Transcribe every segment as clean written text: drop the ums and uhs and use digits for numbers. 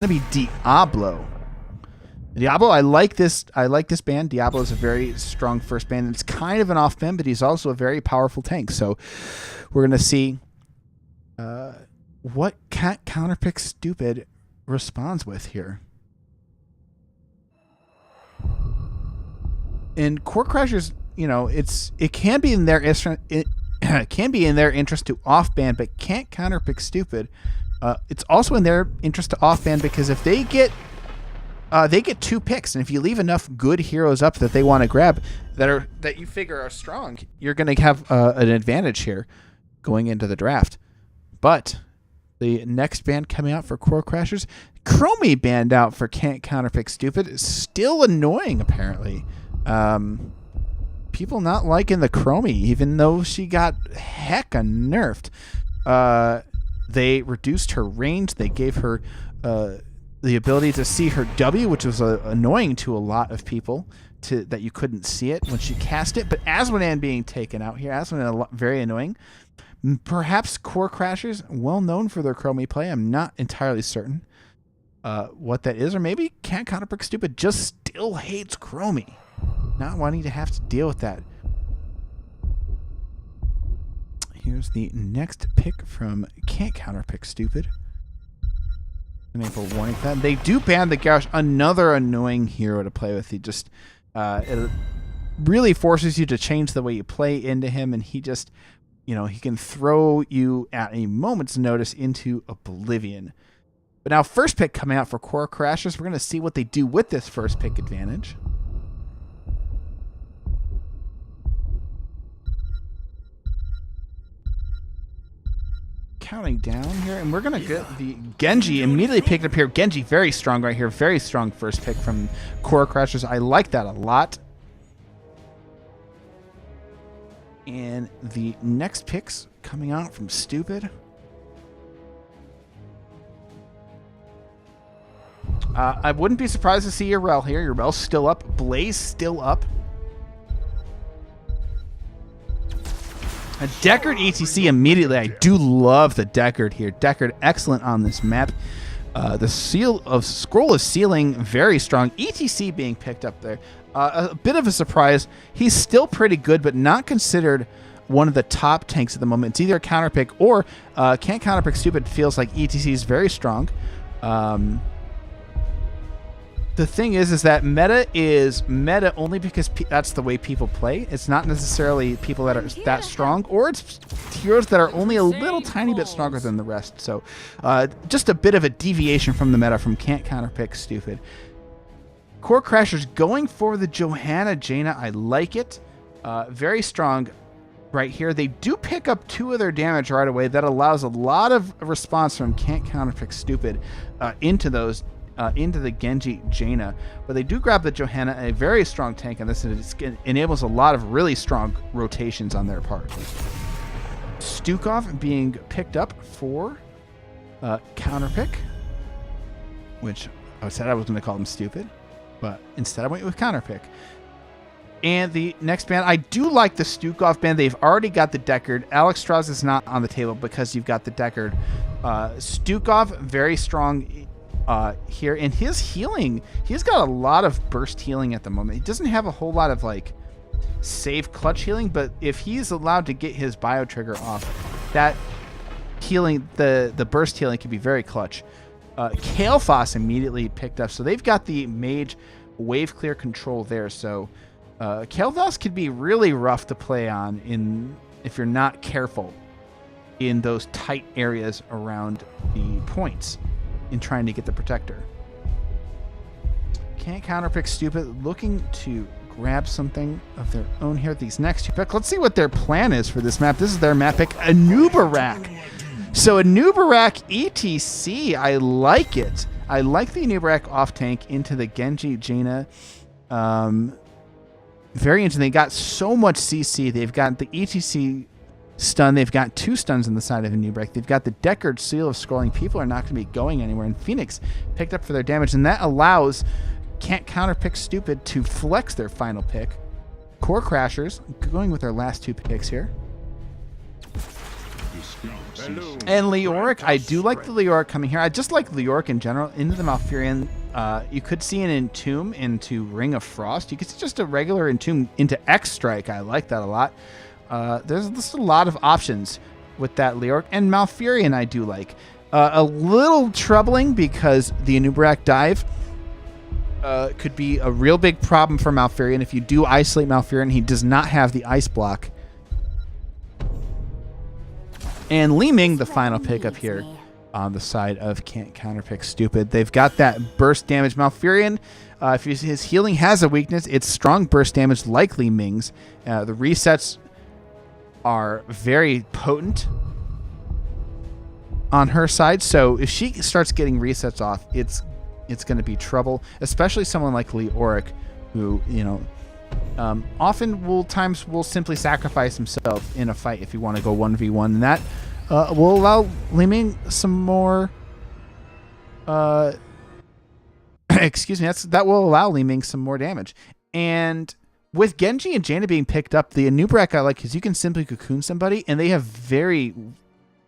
Gonna be Diablo. Diablo, I like this band. Diablo is a very strong first band. It's kind of an off band, but he's also a very powerful tank. So we're gonna see what Counterpick Stupid responds with here. And Core Crashers, you know, it can be in their interest to off ban, but can't Counterpick Stupid. It's also in their interest to off ban because if they get 2 picks, and if you leave enough good heroes up that they want to grab that you figure are strong, you're going to have an advantage here going into the draft. But the next band coming out for Core Crashers, Chromie band out for Can't Counterpick Stupid, is still annoying apparently. People not liking the Chromie, even though she got hecka nerfed. They reduced her range. They gave her the ability to see her W, which was annoying to a lot of people, that you couldn't see it when she cast it. But Asmodan being taken out here, Asmodan very annoying. Perhaps Core Crashers, well known for their Chromie play. I'm not entirely certain what that is, or maybe Can't Counterpick Stupid just still hates Chromie, not wanting to have to deal with that. Here's the next pick from Can't Counterpick Stupid. Enable warning for that. They do ban the Garrosh, another annoying hero to play with. He just it really forces you to change the way you play into him, and he just, you know, he can throw you at a moment's notice into oblivion. But now first pick coming out for Core Crashers. We're going to see what they do with this first pick advantage. Counting down here, and we're going to get the Genji immediately picked up here. Genji, very strong right here. Very strong first pick from Core Crashers. I like that a lot. And the next picks coming out from Stupid. I wouldn't be surprised to see Urel here. Urel's still up. Blaze still up. A Deckard ETC immediately. I do love the Deckard here. Deckard excellent on this map. The Scroll of Sealing, very strong. ETC being picked up there. A bit of a surprise. He's still pretty good, but not considered one of the top tanks at the moment. It's either a Counterpick or Can't Counterpick Stupid feels like ETC is very strong. The thing is that meta is meta only because that's the way people play. It's not necessarily people that are that strong, or it's heroes that are only a little tiny bit stronger than the rest. So just a bit of a deviation from the meta from Can't Counterpick Stupid. Core Crashers going for the Johanna Jaina. I like it. Very strong right here. They do pick up 2 of their damage right away. That allows a lot of response from Can't Counterpick Stupid into those. Into the Genji Jaina, but they do grab the Johanna, a very strong tank, and this enables a lot of really strong rotations on their part. Stukov being picked up for Counterpick, which I said I was going to call him Stupid, but instead I went with Counterpick. And the next band, I do like the Stukov band. They've already got the Deckard. Alex Strauss is not on the table because you've got the Deckard. Stukov, very strong here, and his healing, he's got a lot of burst healing at the moment. He doesn't have a whole lot of like save clutch healing, but if he's allowed to get his bio trigger off, that healing, the burst healing can be very clutch. Kael'thas immediately picked up, so they've got the mage wave clear control there. So Kael'thas could be really rough to play on if you're not careful in those tight areas around the points in trying to get the protector. Can't Counterpick Stupid looking to grab something of their own here. These next 2 picks. Let's see what their plan is for this map. This is their map pick, Anubarak. So Anubarak ETC, I like it. I like the Anubarak off tank into the Genji Jaina. Very interesting. They got so much CC. They've got the ETC stun. They've got 2 stuns on the side of Anubarak. They've got the Deckard Seal of Scrolling. People are not going to be going anywhere. And Phoenix picked up for their damage, and that allows Can't Counterpick Stupid to flex their final pick. Core Crashers going with their last 2 picks here. And Leoric, I do like the Leoric coming here. I just like Leoric in general. Into the Malfurion, you could see an Entomb into Ring of Frost. You could see just a regular Entomb into X-Strike. I like that a lot. There's just a lot of options with that Leoric. And Malfurion I do like. A little troubling because the Anubarak dive could be a real big problem for Malfurion. If you do isolate Malfurion, he does not have the ice block. And Li Ming, the final pick up here on the side of Can't Counterpick Stupid. They've got that burst damage. Malfurion, if his healing has a weakness, it's strong burst damage like Li Ming's. The resets are very potent on her side, so if she starts getting resets off, it's going to be trouble, especially someone like Leoric, who, you know, often will simply sacrifice himself in a fight if you want to go 1v1, and that will allow Li Ming some more excuse me, that will allow Li Ming some more damage. And with Genji and Jaina being picked up, the Anubarak I like because you can simply cocoon somebody, and they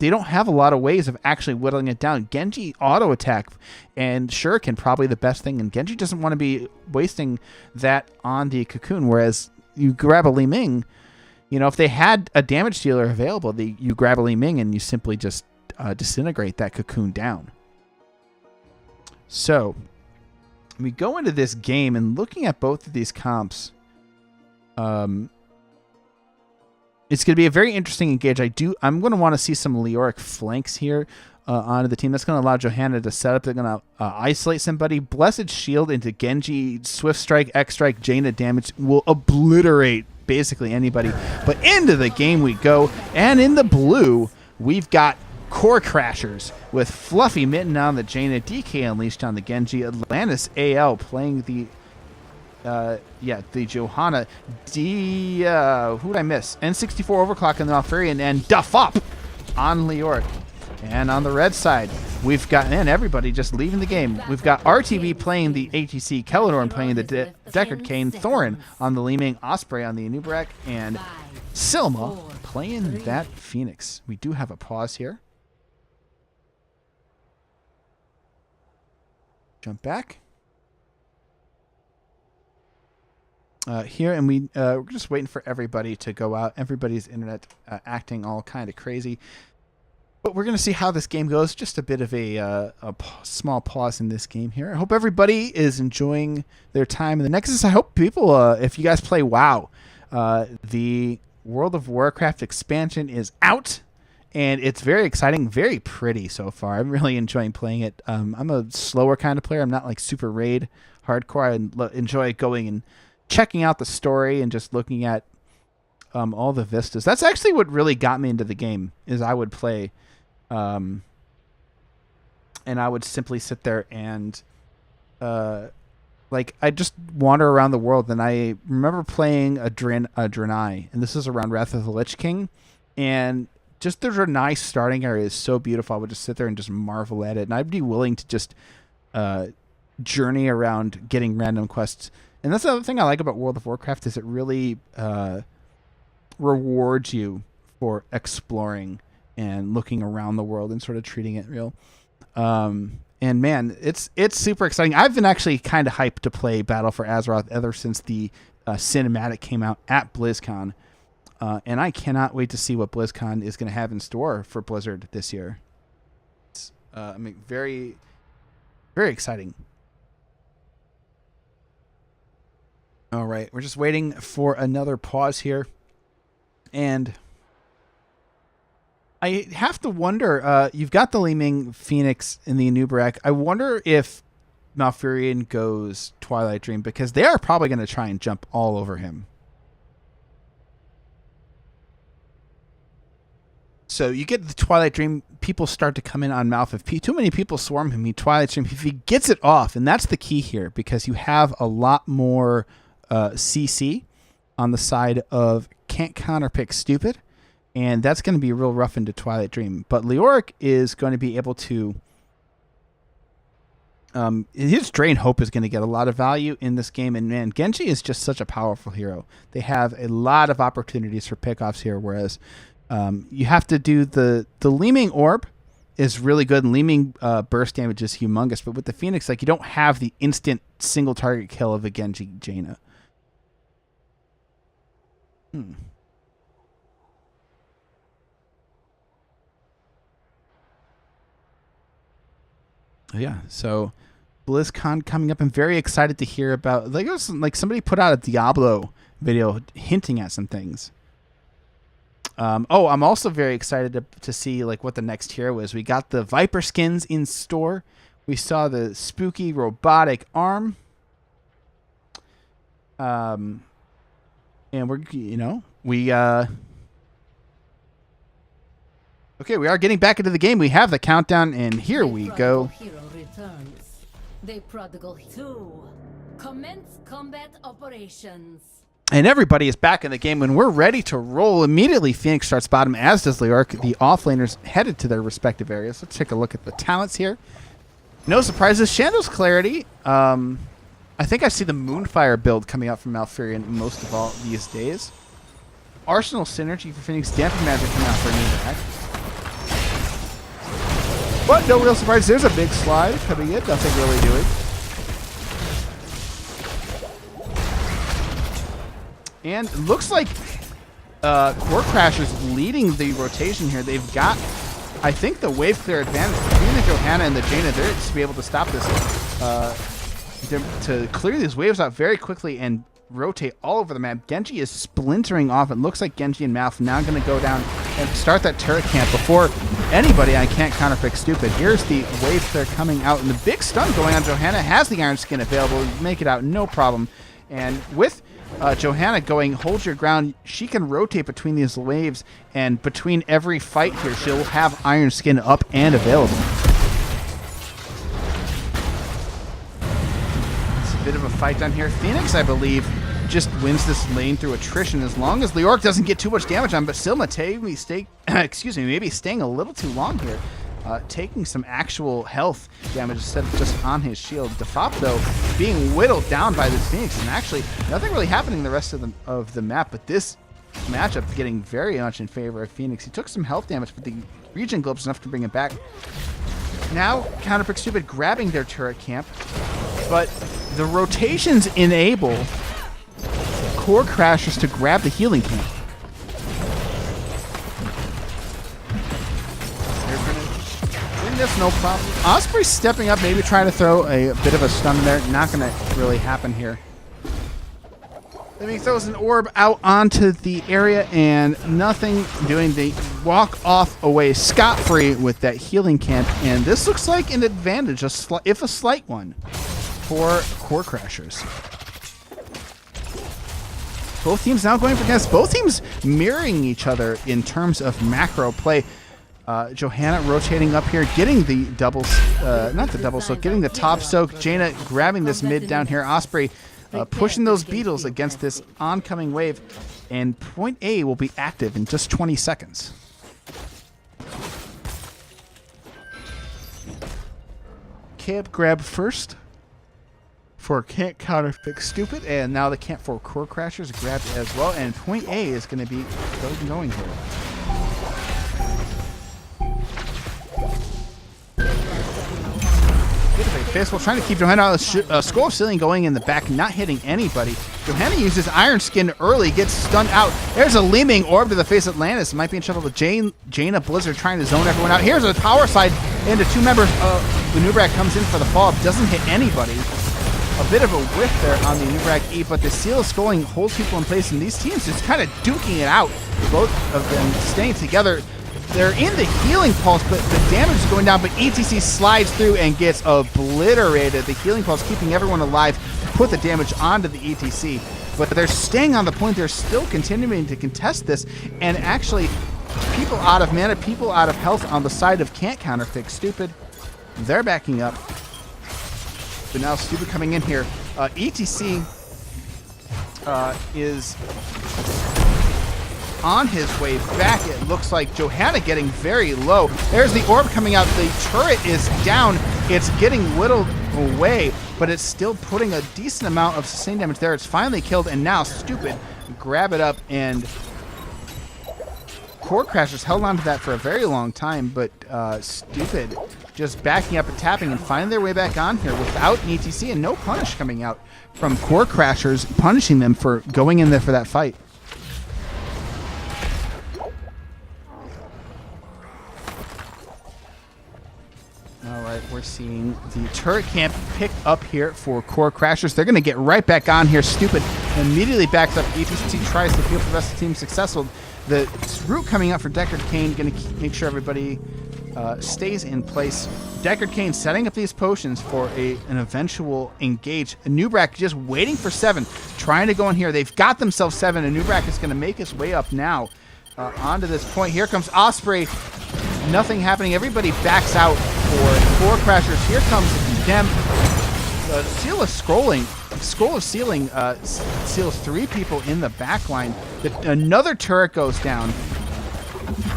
don't have a lot of ways of actually whittling it down. Genji auto attack and Shuriken probably the best thing, and Genji doesn't want to be wasting that on the cocoon, whereas you grab a Li Ming, you know, if they had a damage dealer available, you grab a Li Ming and you simply just disintegrate that cocoon down. So we go into this game and looking at both of these comps, it's going to be a very interesting engage. I'm going to want to see some Leoric flanks here onto the team. That's going to allow Johanna to set up. They're going to isolate somebody. Blessed Shield into Genji, Swift Strike, X Strike, Jaina damage will obliterate basically anybody. But into the game we go. And in the blue, we've got Core Crashers with Fluffy Mitten on the Jaina, DK Unleashed on the Genji, Atlantis AL playing the Johanna, who'd I miss? N64 Overclock in the Malfurion, and Duff Up on Leoric. And on the red side, we've got, and everybody just leaving the game. We've got RTB playing the ATC, Kelladorn playing the Deckard Cain, Thorin on the Li Ming, Osprey on the Anubarak, and Silma playing that Phoenix. We do have a pause here. Jump back. Here, and we're just waiting for everybody to go out. Everybody's internet acting all kind of crazy. But we're going to see how this game goes. Just a bit of a small pause in this game here. I hope everybody is enjoying their time in the Nexus. I hope people, if you guys play WoW, the World of Warcraft expansion is out. And it's very exciting, very pretty so far. I'm really enjoying playing it. I'm a slower kind of player. I'm not like super raid hardcore. I enjoy going and checking out the story and just looking at all the vistas. That's actually what really got me into the game, is I would play and I would simply sit there and like I just wander around the world. And I remember playing a Draenei, and this is around Wrath of the Lich King, and just the Draenei starting area is so beautiful. I would just sit there and just marvel at it, and I'd be willing to just journey around getting random quests. And that's the other thing I like about World of Warcraft, is it really rewards you for exploring and looking around the world and sort of treating it real. And man, it's super exciting. I've been actually kind of hyped to play Battle for Azeroth ever since the cinematic came out at BlizzCon. And I cannot wait to see what BlizzCon is going to have in store for Blizzard this year. It's very, very exciting. All right, we're just waiting for another pause here. And I have to wonder, you've got the Li Ming Phoenix in the Anubarak. I wonder if Malfurion goes Twilight Dream, because they are probably going to try and jump all over him. So you get the Twilight Dream, people start to come in on Malf. If too many people swarm him, he Twilight Dream. If he gets it off, and that's the key here, because you have a lot more CC on the side of Can't Counterpick Stupid, and that's going to be real rough into Twilight Dream. But Leoric is going to be able to his Drain Hope is going to get a lot of value in this game, and man, Genji is just such a powerful hero. They have a lot of opportunities for pickoffs here, whereas You have to do the Leaming Orb is really good, and Leaming burst damage is humongous. But with the Phoenix, like, you don't have the instant single target kill of a Genji Jaina. Yeah, so BlizzCon coming up. I'm very excited to hear about. Like, it was like somebody put out a Diablo video hinting at some things. I'm also very excited to see like what the next hero is. We got the Viper skins in store. We saw the spooky robotic arm. And we're okay, we are getting back into the game. We have the countdown, and here we go. Hero returns. The Prodigal 2. Commence combat operations. And everybody is back in the game when we're ready to roll. Immediately, Phoenix starts bottom, as does Leoric. The offlaners headed to their respective areas. Let's take a look at the talents here. No surprises. Shandow's Clarity. I think I see the Moonfire build coming out from Malfurion most of all these days. Arsenal Synergy for Phoenix. Damping Magic coming out for Nubrak. But no real surprise. There's a big slide coming in. Nothing really doing. And it looks like Core Crasher's leading the rotation here. They've got, I think, the wave clear advantage between the Johanna and the Jaina there to be able to stop this, to clear these waves out very quickly and rotate all over the map. Genji is splintering off. It looks like Genji and Malf now going to go down and start that turret camp before anybody. I can't counterpick stupid. Here's the wave clear coming out, and the big stun going on. Johanna has the Iron Skin available. Make it out, no problem. And with Johanna going, hold your ground, she can rotate between these waves, and between every fight here, she'll have Iron Skin up and available. It's a bit of a fight down here. Phoenix, I believe, just wins this lane through attrition as long as Leoric doesn't get too much damage on, but Silma maybe staying a little too long here. Taking some actual health damage instead of just on his shield. Defop, though, being whittled down by this Phoenix, and actually nothing really happening the rest of the map, but this matchup getting very much in favor of Phoenix. He took some health damage, but the region globes enough to bring it back. Now, Counterpick Stupid grabbing their turret camp, but the rotations enable Core Crashers to grab the healing camp. This, no problem. Osprey stepping up, maybe trying to throw a bit of a stun there. Not going to really happen here. Then he throws an orb out onto the area, and nothing doing. They walk off away scot-free with that healing camp, and this looks like an advantage, if a slight one, for Core Crashers. Both teams now going for gas. Both teams mirroring each other in terms of macro play. Johanna rotating up here, getting the double, not the double soak, getting the top soak. Jaina grabbing this mid down here. Osprey pushing those beetles against this oncoming wave. And point A will be active in just 20 seconds. Camp grab first for Can't Counterpick Stupid. And now the camp for Core Crashers grabbed as well. And point A is going to be going here. Fistful trying to keep Johanna out of the Skull of Ceiling going in the back, not hitting anybody. Johanna uses Iron Skin early, gets stunned out. There's a Leaming Orb to the face of Atlantis. Might be in trouble with Jaina Blizzard trying to zone everyone out. Here's a power slide into two members. The Nubrak comes in for the follow-up, doesn't hit anybody. A bit of a whiff there on the Nubrak E, but the Seal of Sculling holds people in place, and these teams just kind of duking it out. Both of them staying together. They're in the healing pulse, but the damage is going down, but ETC slides through and gets obliterated. The healing pulse keeping everyone alive, put the damage onto the ETC, but they're staying on the point. They're still continuing to contest this, and actually people out of mana, people out of health on the side of Can't Counterpick Stupid. They're backing up, but now Stupid coming in here. ETC is on his way back. It looks like Johanna getting very low. There's the orb coming out. The turret is down. It's getting whittled away, but it's still putting a decent amount of sustained damage there. It's finally killed, and now Stupid grab it up and Core Crashers held on to that for a very long time, but Stupid just backing up and tapping and finding their way back on here without an ETC and no punish coming out from Core Crashers, punishing them for going in there for that fight. All right, we're seeing the turret camp pick up here for Core Crashers. They're going to get right back on here. Stupid immediately backs up. ETC tries to feel for the rest of the team successful. The route coming out for Deckard Cain, going to make sure everybody stays in place. Deckard Cain setting up these potions for an eventual engage. Nubrak just waiting for 7, trying to go in here. They've got themselves 7, and Nubrak is going to make his way up now onto this point. Here comes Osprey. Nothing happening. Everybody backs out for Core Crashers. Here comes them. Seal of Scrolling. Scroll of Sealing seals 3 people in the back line. Another turret goes down.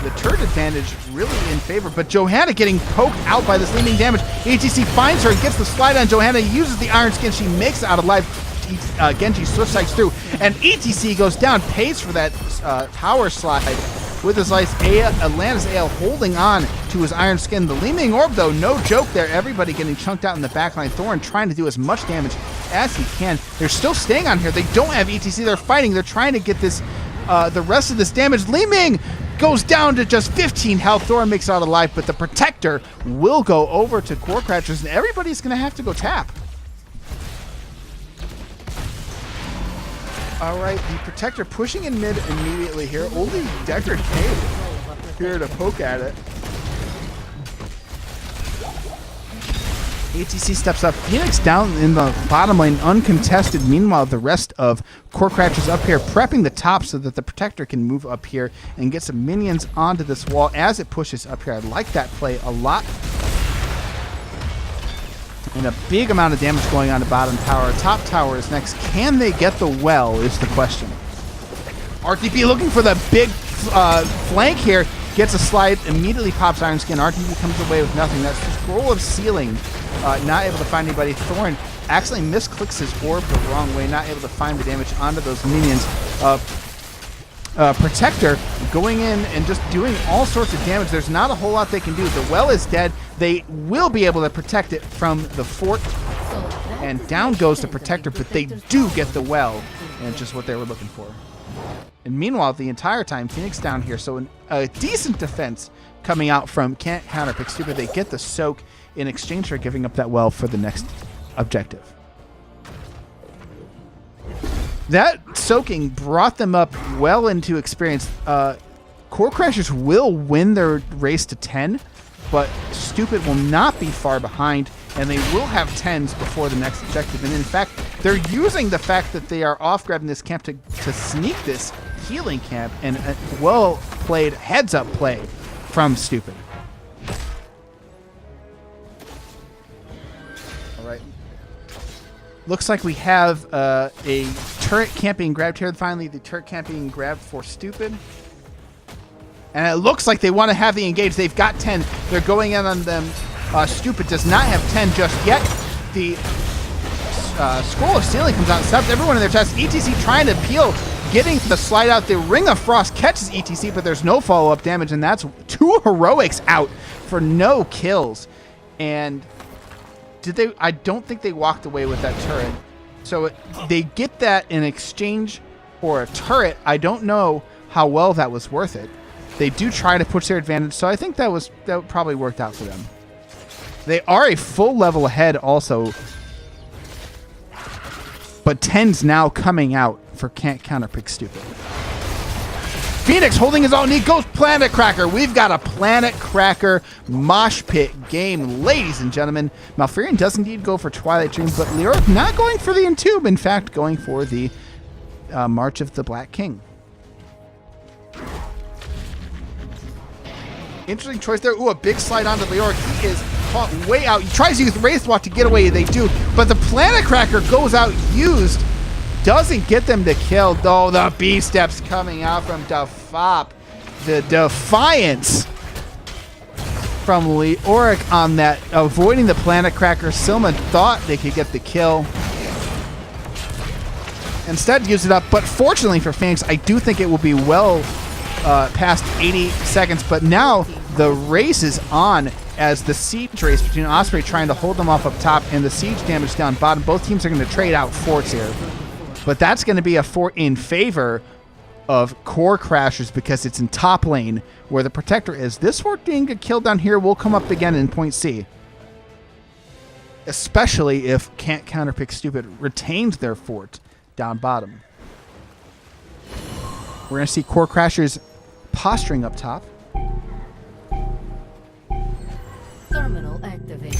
The turret advantage really in favor, but Johanna getting poked out by this leaning damage. ETC finds her and gets the slide on Johanna, uses the Iron Skin, she makes it out alive. Genji switch sides through, and ETC goes down, pays for that power slide with his life. Atlantis Ale holding on to his Iron Skin. The Leaning Orb, though, no joke there. Everybody getting chunked out in the backline. Thorn trying to do as much damage as he can. They're still staying on here. They don't have ETC. They're fighting. They're trying to get this, the rest of this damage. Li Ming goes down to just 15 health. Thorn makes it out alive, but the Protector will go over to Core Crashers, and everybody's going to have to go tap. All right, the Protector pushing in mid immediately here. Only Deckard Cain here to poke at it. ATC steps up. Phoenix down in the bottom lane, uncontested. Meanwhile, the rest of Core Crashers up here, prepping the top so that the Protector can move up here and get some minions onto this wall as it pushes up here. I like that play a lot. And a big amount of damage going on to bottom tower. Top tower is next. Can they get the well is the question. RTP looking for the big flank here. Gets a slide, immediately pops Iron Skin. RTP comes away with nothing. That's the Scroll of Sealing. Not able to find anybody. Thorn actually misclicks his orb the wrong way. Not able to find the damage onto those minions. Protector going in and just doing all sorts of damage. There's not a whole lot they can do. The well is dead. They will be able to protect it from the fort. And down goes the Protector, but they do get the well. And it's just what they were looking for. And meanwhile, the entire time, Phoenix down here. So a decent defense coming out from Counterpick. Stupid, they get the soak in exchange for giving up that well for the next objective. That soaking brought them up well into experience. Core Crashers will win their race to 10, but Stupid will not be far behind, and they will have 10s before the next objective. And in fact, they're using the fact that they are off grabbing this camp to sneak this healing camp, and a well-played heads-up play from Stupid. All right. Looks like we have a turret camp being grabbed here. Finally, the turret camp being grabbed for Stupid. And it looks like they want to have the engage. They've got 10. They're going in on them. Stupid does not have 10 just yet. The Scroll of Sealing comes out and stops everyone in their chest. ETC trying to peel, getting the slide out. The Ring of Frost catches ETC, but there's no follow-up damage, and that's 2 heroics out for no kills. And I don't think they walked away with that turret. So they get that in exchange for a turret. I don't know how well that was worth it. They do try to push their advantage, so I think that probably worked out for them. They are a full level ahead also, but 10's now coming out for Counterpick Stupid. Phoenix holding his own. He goes Planet Cracker. We've got a Planet Cracker mosh pit game, ladies and gentlemen. Malfurion does indeed go for Twilight Dream, but Leoric not going for the Entomb. In fact, going for the March of the Black King. Interesting choice there. Ooh, a big slide onto Leoric. He is caught way out. He tries to use Wraith Walk to get away. They do. But the Planet Cracker goes out used. Doesn't get them to kill, though. The B-steps coming out from Defop. The Defiance from Leoric on that. Avoiding the Planet Cracker. Silma thought they could get the kill. Instead, used it up. But fortunately for Phoenix, I do think it will be well past 80 seconds, but now the race is on as the siege race between Osprey trying to hold them off up top and the siege damage down bottom. Both teams are going to trade out forts here, but that's going to be a fort in favor of Core Crashers because it's in top lane where the Protector is. This fort didn't get killed down here will come up again in point C, especially if Can't Counterpick Stupid retains their fort down bottom. We're going to see Core Crashers posturing up top. Terminal activated.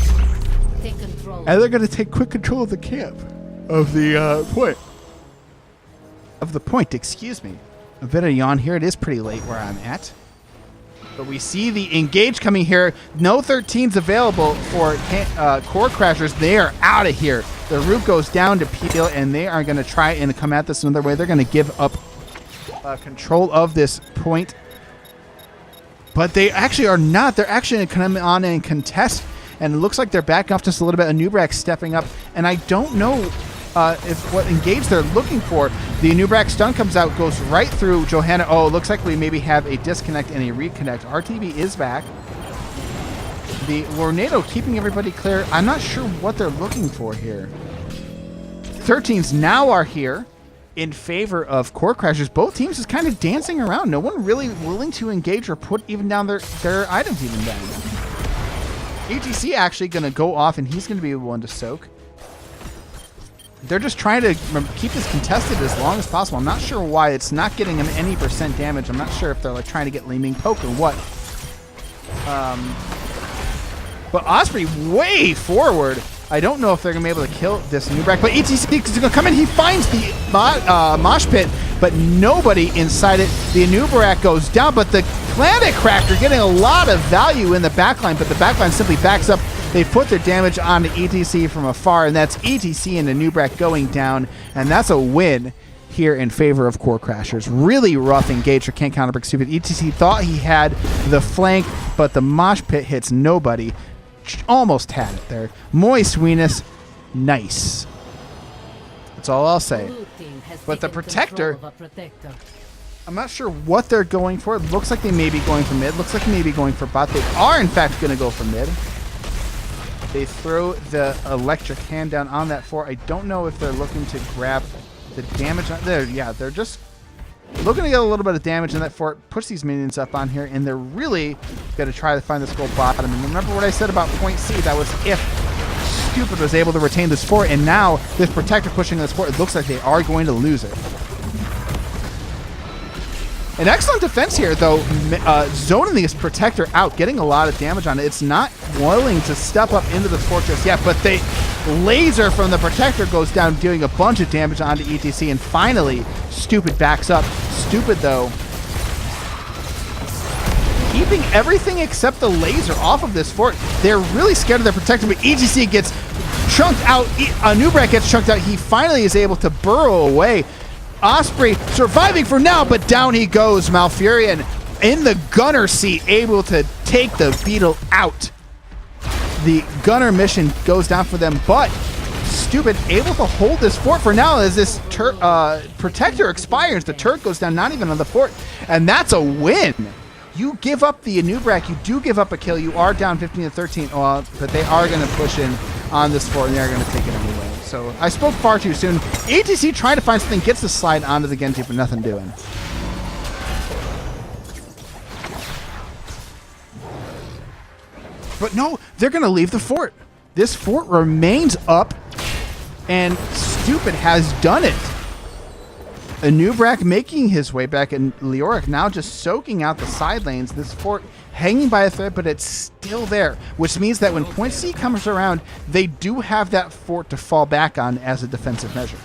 Take control. And they're going to take quick control of the camp. Of the point. Of the point, excuse me. A bit of yawn here. It is pretty late where I'm at. But we see the engage coming here. No 13s available for Core Crashers. They are out of here. The root goes down to Peel, and they are going to try and come at this another way. They're going to give up control of this point. But they actually are not. They're actually going to come on and contest. And it looks like they're backing off just a little bit. Anubrak stepping up. And I don't know if what engage they're looking for. The Anubrak stun comes out, goes right through Johanna. Oh, it looks like we maybe have a disconnect and a reconnect. RTB is back. The Tornado keeping everybody clear. I'm not sure what they're looking for here. 13s now are here in favor of Core Crashers. Both teams is kind of dancing around. No one really willing to engage or put even down their items even down. ETC actually going to go off, and he's going to be the one to soak. They're just trying to keep this contested as long as possible. I'm not sure why it's not getting them any % damage. I'm not sure if they're like trying to get Leeming Poke or what. But Osprey way forward. I don't know if they're going to be able to kill this Nubrak, but ETC is going to come in. He finds the mosh pit, but nobody inside it. The Nubrak goes down, but the Planet Cracker getting a lot of value in the backline, but the backline simply backs up. They put their damage on the ETC from afar, and that's ETC and the Nubrak going down, and that's a win here in favor of Core Crashers. Really rough engage for Can't Counterpick Stupid. ETC thought he had the flank, but the mosh pit hits nobody. Almost had it there. Moist Weenus, nice. That's all I'll say. But the Protector, I'm not sure what they're going for. It looks like they may be going for mid. Looks like they may be going for bot. They are, in fact, going to go for mid. They throw the electric hand down on that fort. I don't know if they're looking to grab the damage on there. Yeah, they're just looking to get a little bit of damage in that fort, push these minions up on here, and they're really going to try to find this gold bottom. And remember what I said about point C? That was if Stupid was able to retain this fort, and now this Protector pushing this fort, it looks like they are going to lose it. An excellent defense here, though, zoning this Protector out, getting a lot of damage on it. It's not willing to step up into the fort just yet, but the laser from the Protector goes down, doing a bunch of damage onto ETC, and finally, Stupid backs up. Stupid, though, keeping everything except the laser off of this fort. They're really scared of their Protector, but ETC gets chunked out. Nubrak gets chunked out. He finally is able to burrow away. Osprey surviving for now, but down he goes. Malfurion in the gunner seat, able to take the Beetle out. The gunner mission goes down for them, but Stupid able to hold this fort for now as this Protector expires. The turret goes down, not even on the fort, and that's a win. You give up the Anubrak, you do give up a kill. You are down 15 to 13, but they are going to push in on this fort, and they're going to take it anyway. So I spoke far too soon. ETC trying to find something, gets the slide onto the Genji, but nothing doing. But no, they're going to leave the fort. This fort remains up, and Stupid has done it. Anubrak making his way back, and Leoric now just soaking out the side lanes. This fort hanging by a thread, but it's still there, which means that when point C comes around, they do have that fort to fall back on as a defensive measure.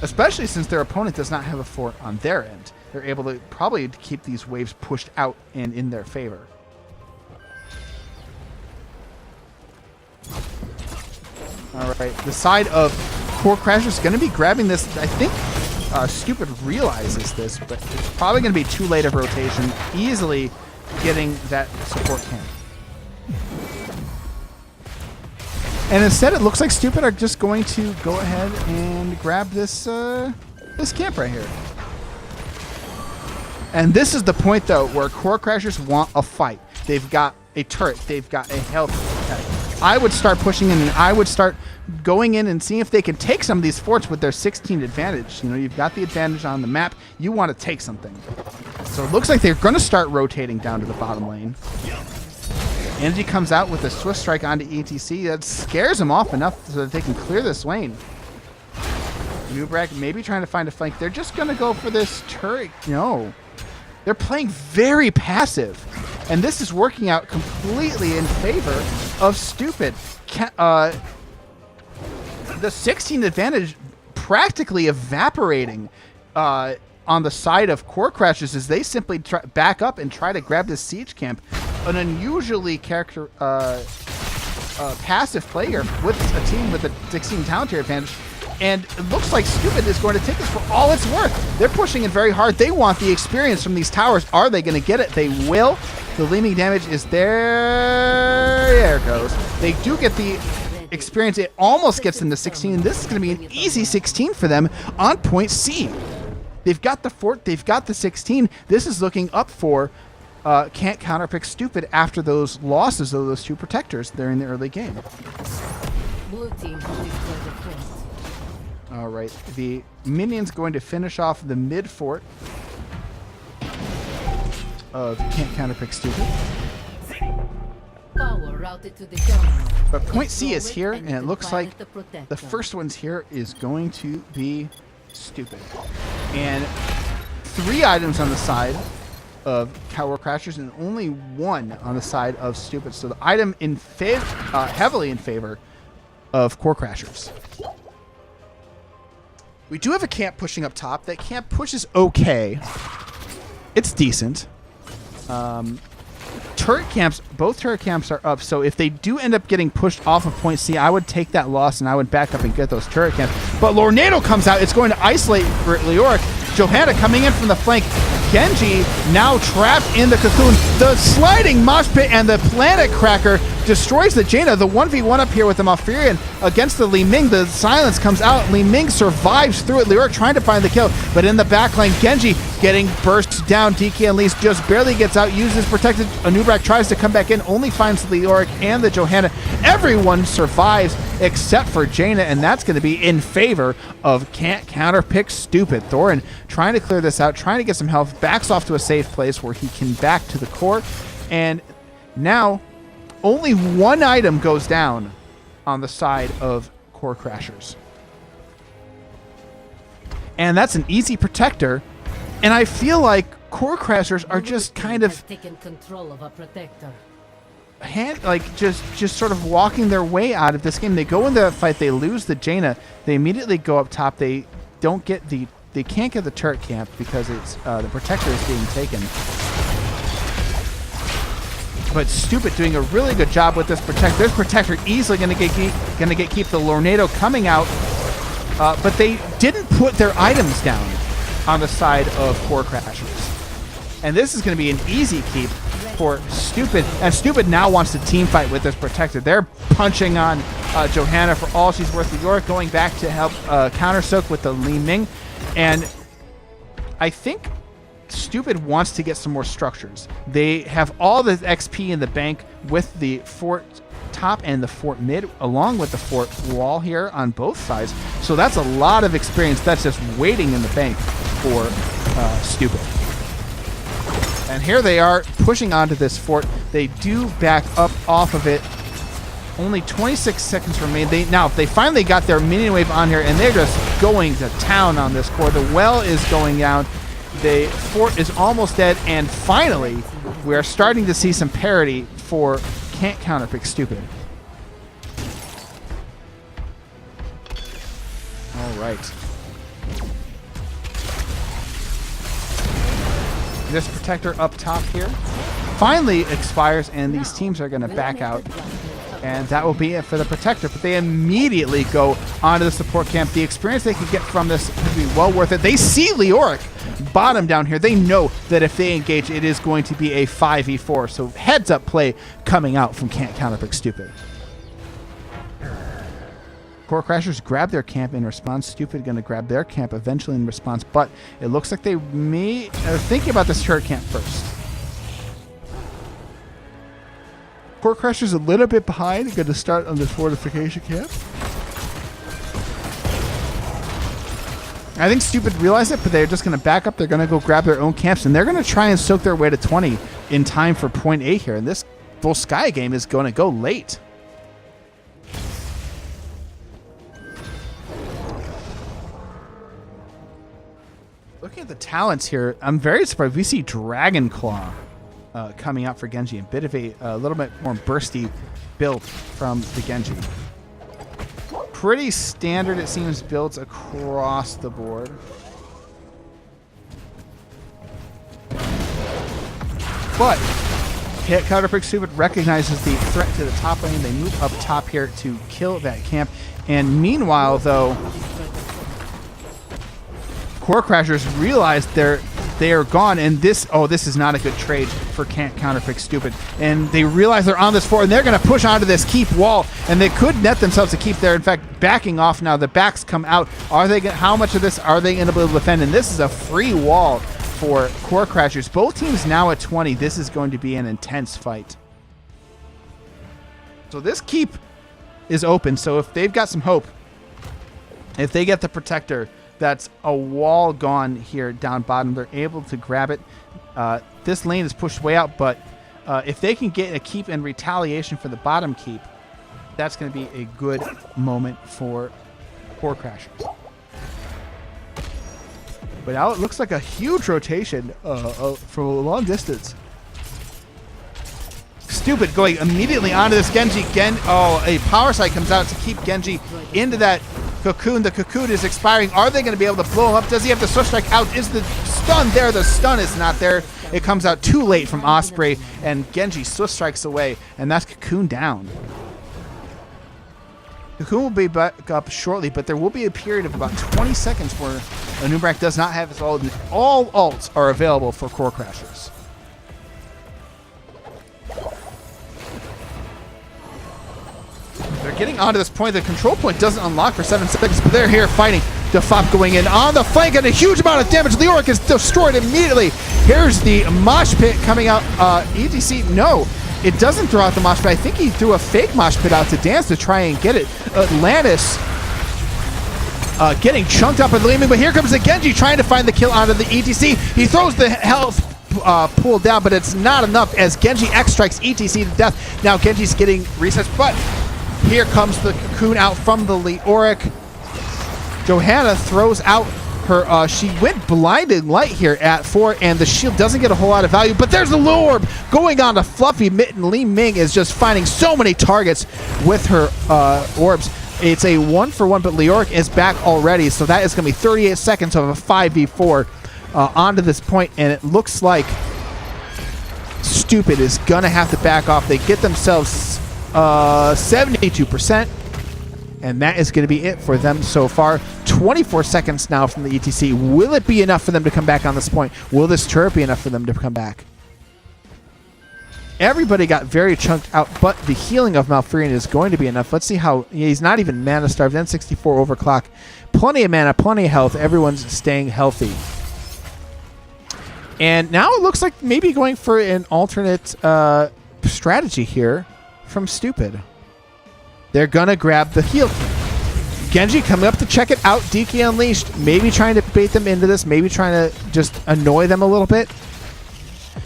Especially since their opponent does not have a fort on their end. They're able to probably keep these waves pushed out and in their favor. All right, the side of Core Crashers is going to be grabbing this. I think Stupid realizes this, but it's probably going to be too late of rotation, easily getting that support camp. And instead, it looks like Stupid are just going to go ahead and grab this this camp right here. And this is the point, though, where Core Crashers want a fight. They've got a turret. They've got a health attack. I would start pushing in, and I would start going in and seeing if they can take some of these forts with their 16 advantage. You know, you've got the advantage on the map. You want to take something. So it looks like they're going to start rotating down to the bottom lane. Energy comes out with a Swift Strike onto ETC. That scares them off enough so that they can clear this lane. Nubrak maybe trying to find a flank. They're just going to go for this turret. No. They're playing very passive. And this is working out completely in favor of Stupid. The 16 advantage practically evaporating on the side of Core Crashers as they simply back up and try to grab this siege camp. An unusually passive player with a team with a 16 talent tier advantage. And it looks like Stupid is going to take this for all it's worth. They're pushing in very hard. They want the experience from these towers. Are they going to get it? They will. The leaning damage is there. There it goes. They do get the experience. It almost gets them to 16. This is going to be an easy 16 for them on point C. They've got the fort. They've got the 16. This is looking up for can't counterpick Stupid after those losses of those two protectors there in the early game. Blue team destroyed the fort. All right, the minion's going to finish off the mid fort of can't counterpick Stupid. Power routed to the terminal. But point C is here, and it looks like the first one's here is going to be Stupid. And 3 items on the side of Core Crashers and only 1 on the side of Stupid. So the item in heavily in favor of Core Crashers. We do have a camp pushing up top. That camp push is okay. It's decent. Turret camps, both turret camps are up, so if they do end up getting pushed off of point C, I would take that loss and I would back up and get those turret camps. But Lornado comes out. It's going to isolate Leoric. Johanna coming in from the flank. Genji now trapped in the cocoon. The sliding mosh pit and the planet cracker destroys the Jaina. The 1v1 up here with the Malfurion against the Li Ming. The silence comes out. Li Ming survives through it. Leoric trying to find the kill, but in the back lane, Genji getting burst down. DK and Lease just barely gets out, uses protected. Anubrak tries to come back in, only finds Leoric and the Johanna. Everyone survives except for Jaina, and that's going to be in favor of can't counterpick Stupid. Thorin trying to clear this out, trying to get some health, backs off to a safe place where he can back to the core, and now only 1 item goes down on the side of Core Crashers. And that's an easy protector, and I feel like Core Crashers are just kind of taken control of a protector. Just sort of walking their way out of this game. They go into the fight, they lose the Jaina, they immediately go up top. They don't get they can't get the turret camp because it's the protector is being taken. But Stupid doing a really good job with this protector. This protector easily going to keep the Lornado coming out, but they didn't put their items down on the side of Core Crashers. And this is going to be an easy keep for Stupid, and Stupid now wants to team fight with this protector. They're punching on Johanna for all she's worth. York going back to help counter soak with the Li Ming, and I think Stupid wants to get some more structures. They have all the XP in the bank with the fort top and the fort mid, along with the fort wall here on both sides. So that's a lot of experience that's just waiting in the bank for Stupid. And here they are pushing onto this fort. They do back up off of it. Only 26 seconds remain. They finally got their minion wave on here, and they're just going to town on this core. The well is going down. The fort is almost dead, and finally, we are starting to see some parity for can't counterpick Stupid. All right. This protector up top here finally expires, and these teams are going to back out, and that will be it for the protector. But they immediately go onto the support camp. The experience they can get from this could be well worth it. They see Leoric bottom down here. They know that if they engage, it is going to be a 5v4. So heads up play coming out from can't counterpick Stupid. Core Crashers grab their camp in response. Stupid going to grab their camp eventually in response, but it looks like they are thinking about this turret camp first. Core Crashers a little bit behind. Going to start on this fortification camp. I think Stupid realized it, but they're just going to back up. They're going to go grab their own camps, and they're going to try and soak their way to 20 in time for point A here. And this full Sky game is going to go late. Looking at the talents here, I'm very surprised. We see Dragon Claw coming out for Genji. A bit of a little bit more bursty build from the Genji. Pretty standard, it seems, builds across the board. But Counterpick Stupid recognizes the threat to the top lane. They move up top here to kill that camp. And meanwhile, though, Core Crashers realize they are gone, and this is not a good trade for Counterpick Stupid. And they realize they're on this floor, and they're going to push onto this keep wall, and they could net themselves a keep there. In fact, backing off now. The backs come out. How much of this are they going to be able to defend? And this is a free wall for Core Crashers. Both teams now at 20. This is going to be an intense fight. So this keep is open. So if they've got some hope, if they get the protector, that's a wall gone here down bottom. They're able to grab it. This lane is pushed way out, but if they can get a keep in retaliation for the bottom keep, that's going to be a good moment for Core Crashers. But now it looks like a huge rotation from a long distance. Stupid going immediately onto this Genji. A power site comes out to keep Genji into that cocoon. The cocoon is expiring. Are they going to be able to blow him up? Does he have the switch strike out? Is the stun there? The stun is not there. It comes out too late from Osprey, and Genji switch strikes away, and that's cocoon down. Cocoon will be back up shortly, but there will be a period of about 20 seconds where Anubrak does not have his ult, and all ults are available for Core Crashers. They're getting onto this point. The control point doesn't unlock for 7 seconds, but they're here fighting. Defop going in on the flank, and a huge amount of damage. Leoric is destroyed immediately. Here's the mosh pit coming out. ETC, no, it doesn't throw out the mosh pit. I think he threw a fake mosh pit out to dance to try and get it. Atlantis getting chunked up in the leaving, but here comes the Genji trying to find the kill onto the ETC. He throws the health pool down, but it's not enough as Genji X strikes ETC to death. Now Genji's getting resets, but here comes the cocoon out from the Leoric. Johanna throws out her, she went blinded light here at 4, and the shield doesn't get a whole lot of value, but there's the orb going on to Fluffy Mitten. Li Ming is just finding so many targets with her orbs. It's a 1-for-1, but Leoric is back already, so that is going to be 38 seconds of a 5v4 onto this point, and it looks like Stupid is going to have to back off. They get themselves 72%, and that is going to be it for them so far. 24 seconds now from the ETC. Will it be enough for them to come back on this point? Will this turret be enough for them to come back? Everybody got very chunked out, but the healing of Malfurion is going to be enough. Let's see how he's not even mana starved. N64 overclock. Plenty of mana, plenty of health. Everyone's staying healthy. And now it looks like maybe going for an alternate strategy here from Stupid. They're going to grab the heal. Genji coming up to check it out. DK Unleashed. Maybe trying to bait them into this. Maybe trying to just annoy them a little bit.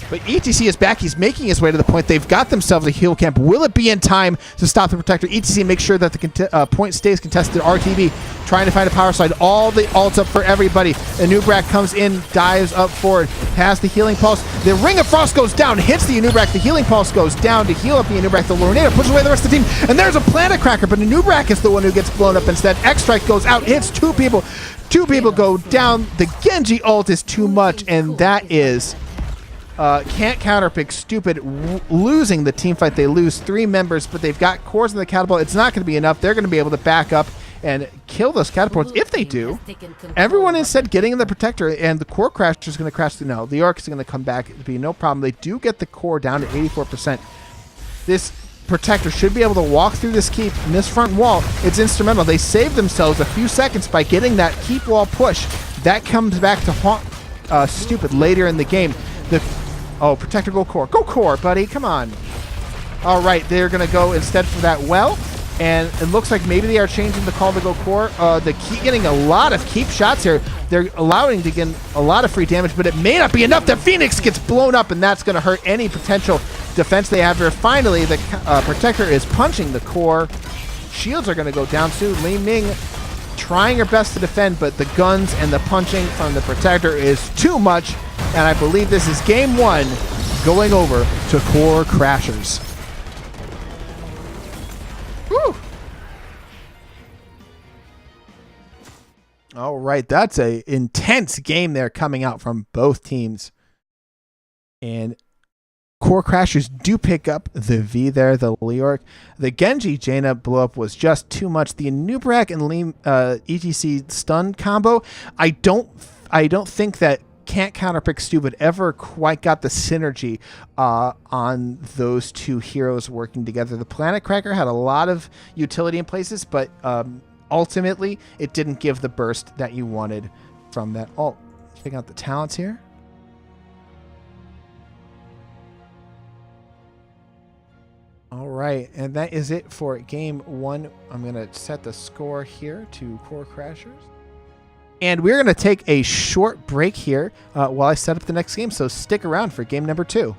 But ETC is back. He's making his way to the point. They've got themselves a heal camp. Will it be in time to stop the Protector? ETC makes sure that the point stays contested. RTB trying to find a power slide. All the ults up for everybody. Anubrak comes in, dives up forward, has the healing pulse. The Ring of Frost goes down, hits the Anubrak. The healing pulse goes down to heal up the Anubrak. The Lornado pushes away the rest of the team. And there's a Planet Cracker, but Anubrak is the one who gets blown up instead. X-Strike goes out, hits 2 people. 2 people go down. The Genji ult is too much, and that is... can't counterpick Stupid losing the team fight. They lose 3 members, but they've got cores in the catapult. It's not going to be enough. They're going to be able to back up and kill those catapults. If they do, everyone instead getting in the Protector, and the core crasher is going to crash through. No, the Orc is going to come back. It'll be no problem. They do get the core down to 84%. This Protector should be able to walk through this keep and this front wall. It's instrumental. They saved themselves a few seconds by getting that keep wall push. That comes back to haunt Stupid later in the game. Protector, go core. Go core, buddy. Come on. All right, they're going to go instead for that well. And it looks like maybe they are changing the call to go core. The keep getting a lot of keep shots here. They're allowing to get a lot of free damage, but it may not be enough. The Phoenix gets blown up, and that's going to hurt any potential defense they have here. Finally, the Protector is punching the core. Shields are going to go down soon. Li Ming trying her best to defend, but the guns and the punching from the Protector is too much. And I believe this is game 1 going over to Core Crashers. Woo! All right, that's a intense game there coming out from both teams. And Core Crashers do pick up the V there, the Leoric. The Genji Jaina blow up was just too much. The Anubrak and ETC stun combo, I don't think that Can't Counterpick Stupid ever quite got the synergy on those two heroes working together. The Planet Cracker had a lot of utility in places, but ultimately it didn't give the burst that you wanted from that ult. Check out the talents here. All right, and that is it for game 1. I'm going to set the score here to Core Crashers. And we're going to take a short break here while I set up the next game, so stick around for game number 2.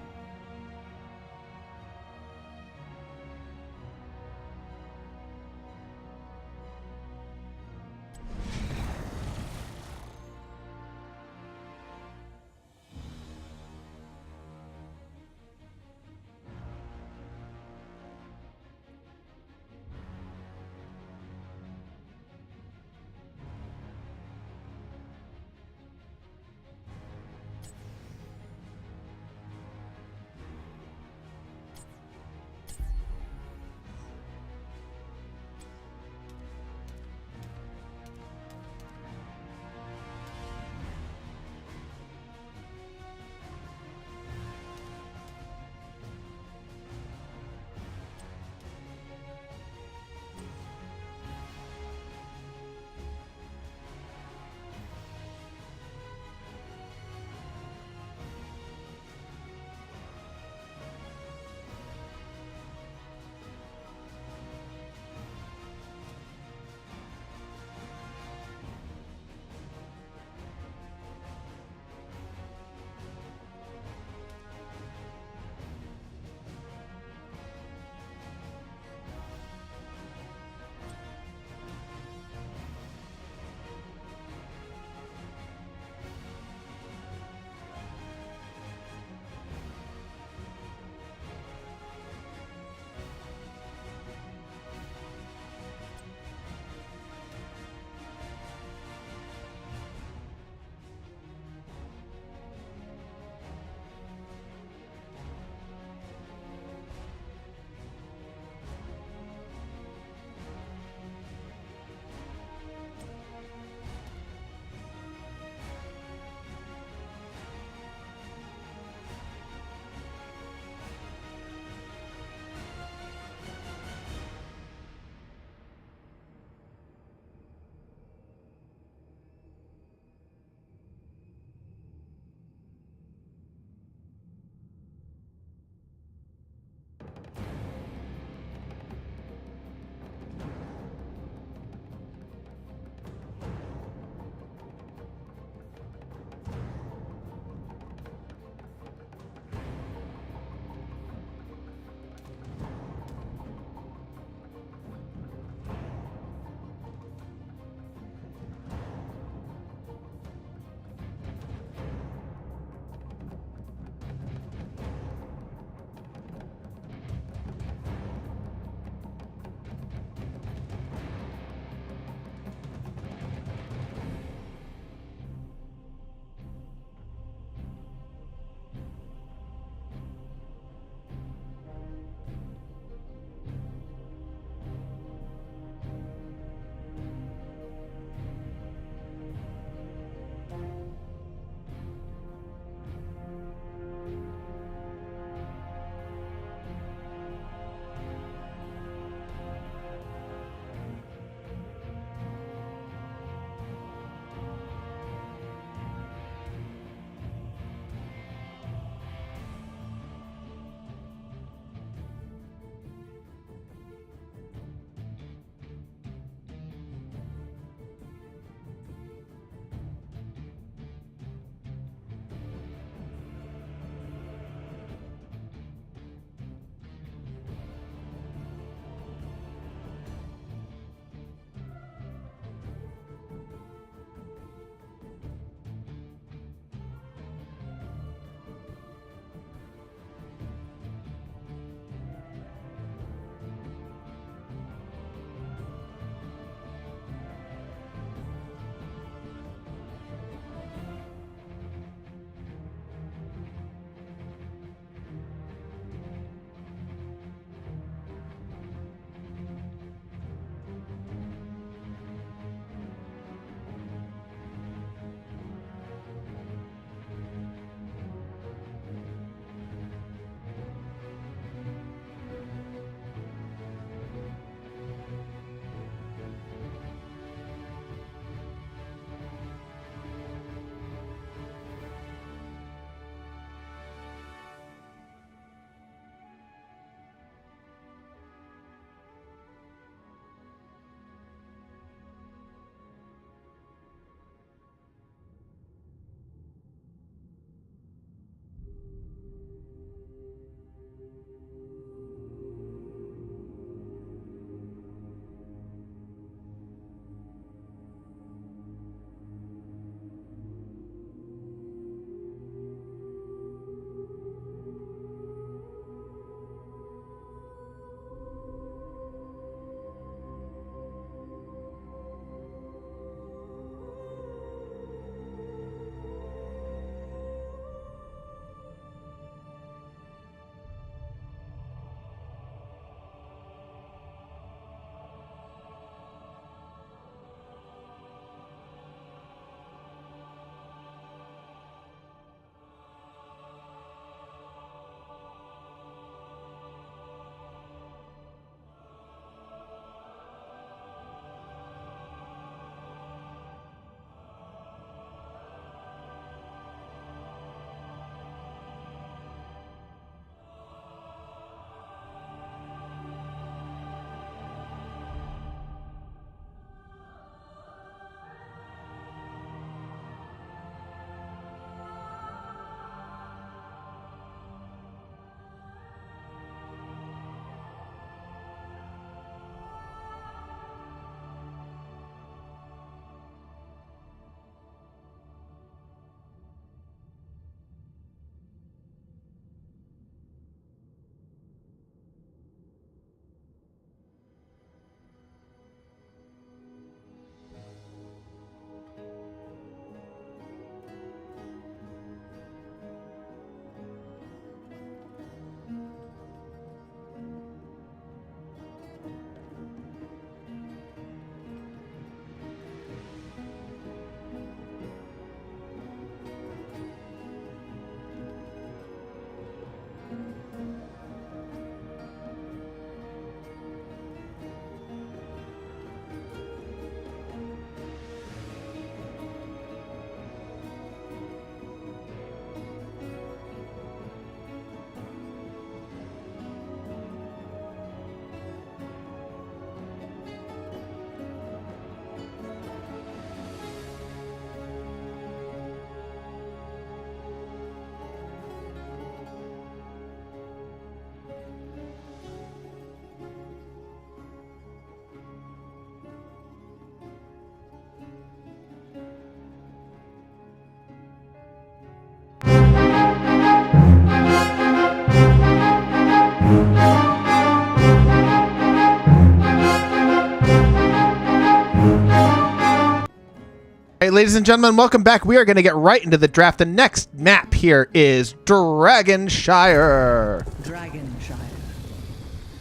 right, ladies and gentlemen, welcome back. We are going to get right into the draft. The next map here is Dragonshire.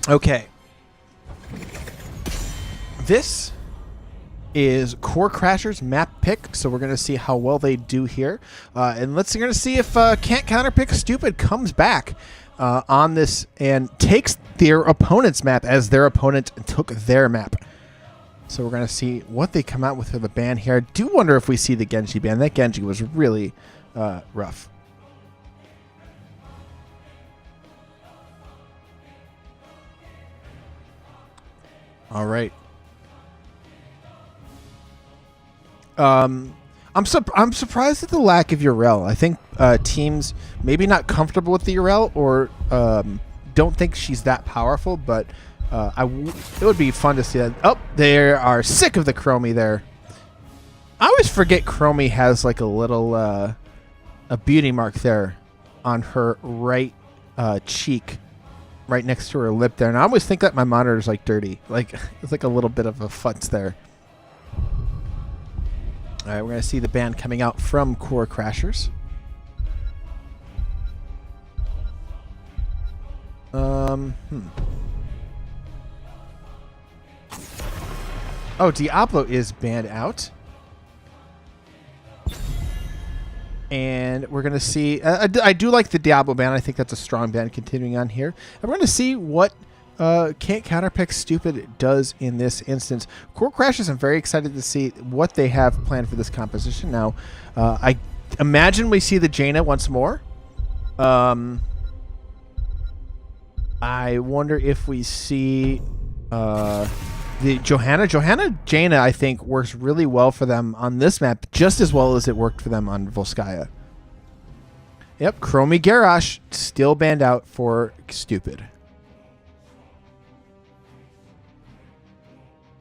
Okay. This is Core Crasher's map pick, so we're going to see how well they do here. And we're going to see if Can't Counterpick Stupid comes back on this and takes their opponent's map as their opponent took their map. So we're going to see what they come out with for the ban here. I do wonder if we see the Genji ban. That Genji was really rough. All right. I'm surprised at the lack of Urel. I think teams maybe not comfortable with the Urel or don't think she's that powerful, but it would be fun to see that. Oh, they are sick of the Chromie there. I always forget Chromie has like a little a beauty mark there on her right cheek, right next to her lip there, and I always think that my monitor is like dirty. Like it's like a little bit of a futz there. All right, we're gonna see the ban coming out from Core Crashers. Oh, Diablo is banned out. And we're going to see... I do like the Diablo ban. I think that's a strong ban continuing on here. And we're going to see what Can't Counterpick Stupid does in this instance. Core Crashers, I'm very excited to see what they have planned for this composition. Now, I imagine we see the Jaina once more. I wonder if we see... the Johanna Jaina, I think, works really well for them on this map, just as well as it worked for them on Volskaya. Yep, Chromie Garrosh still banned out for Stupid.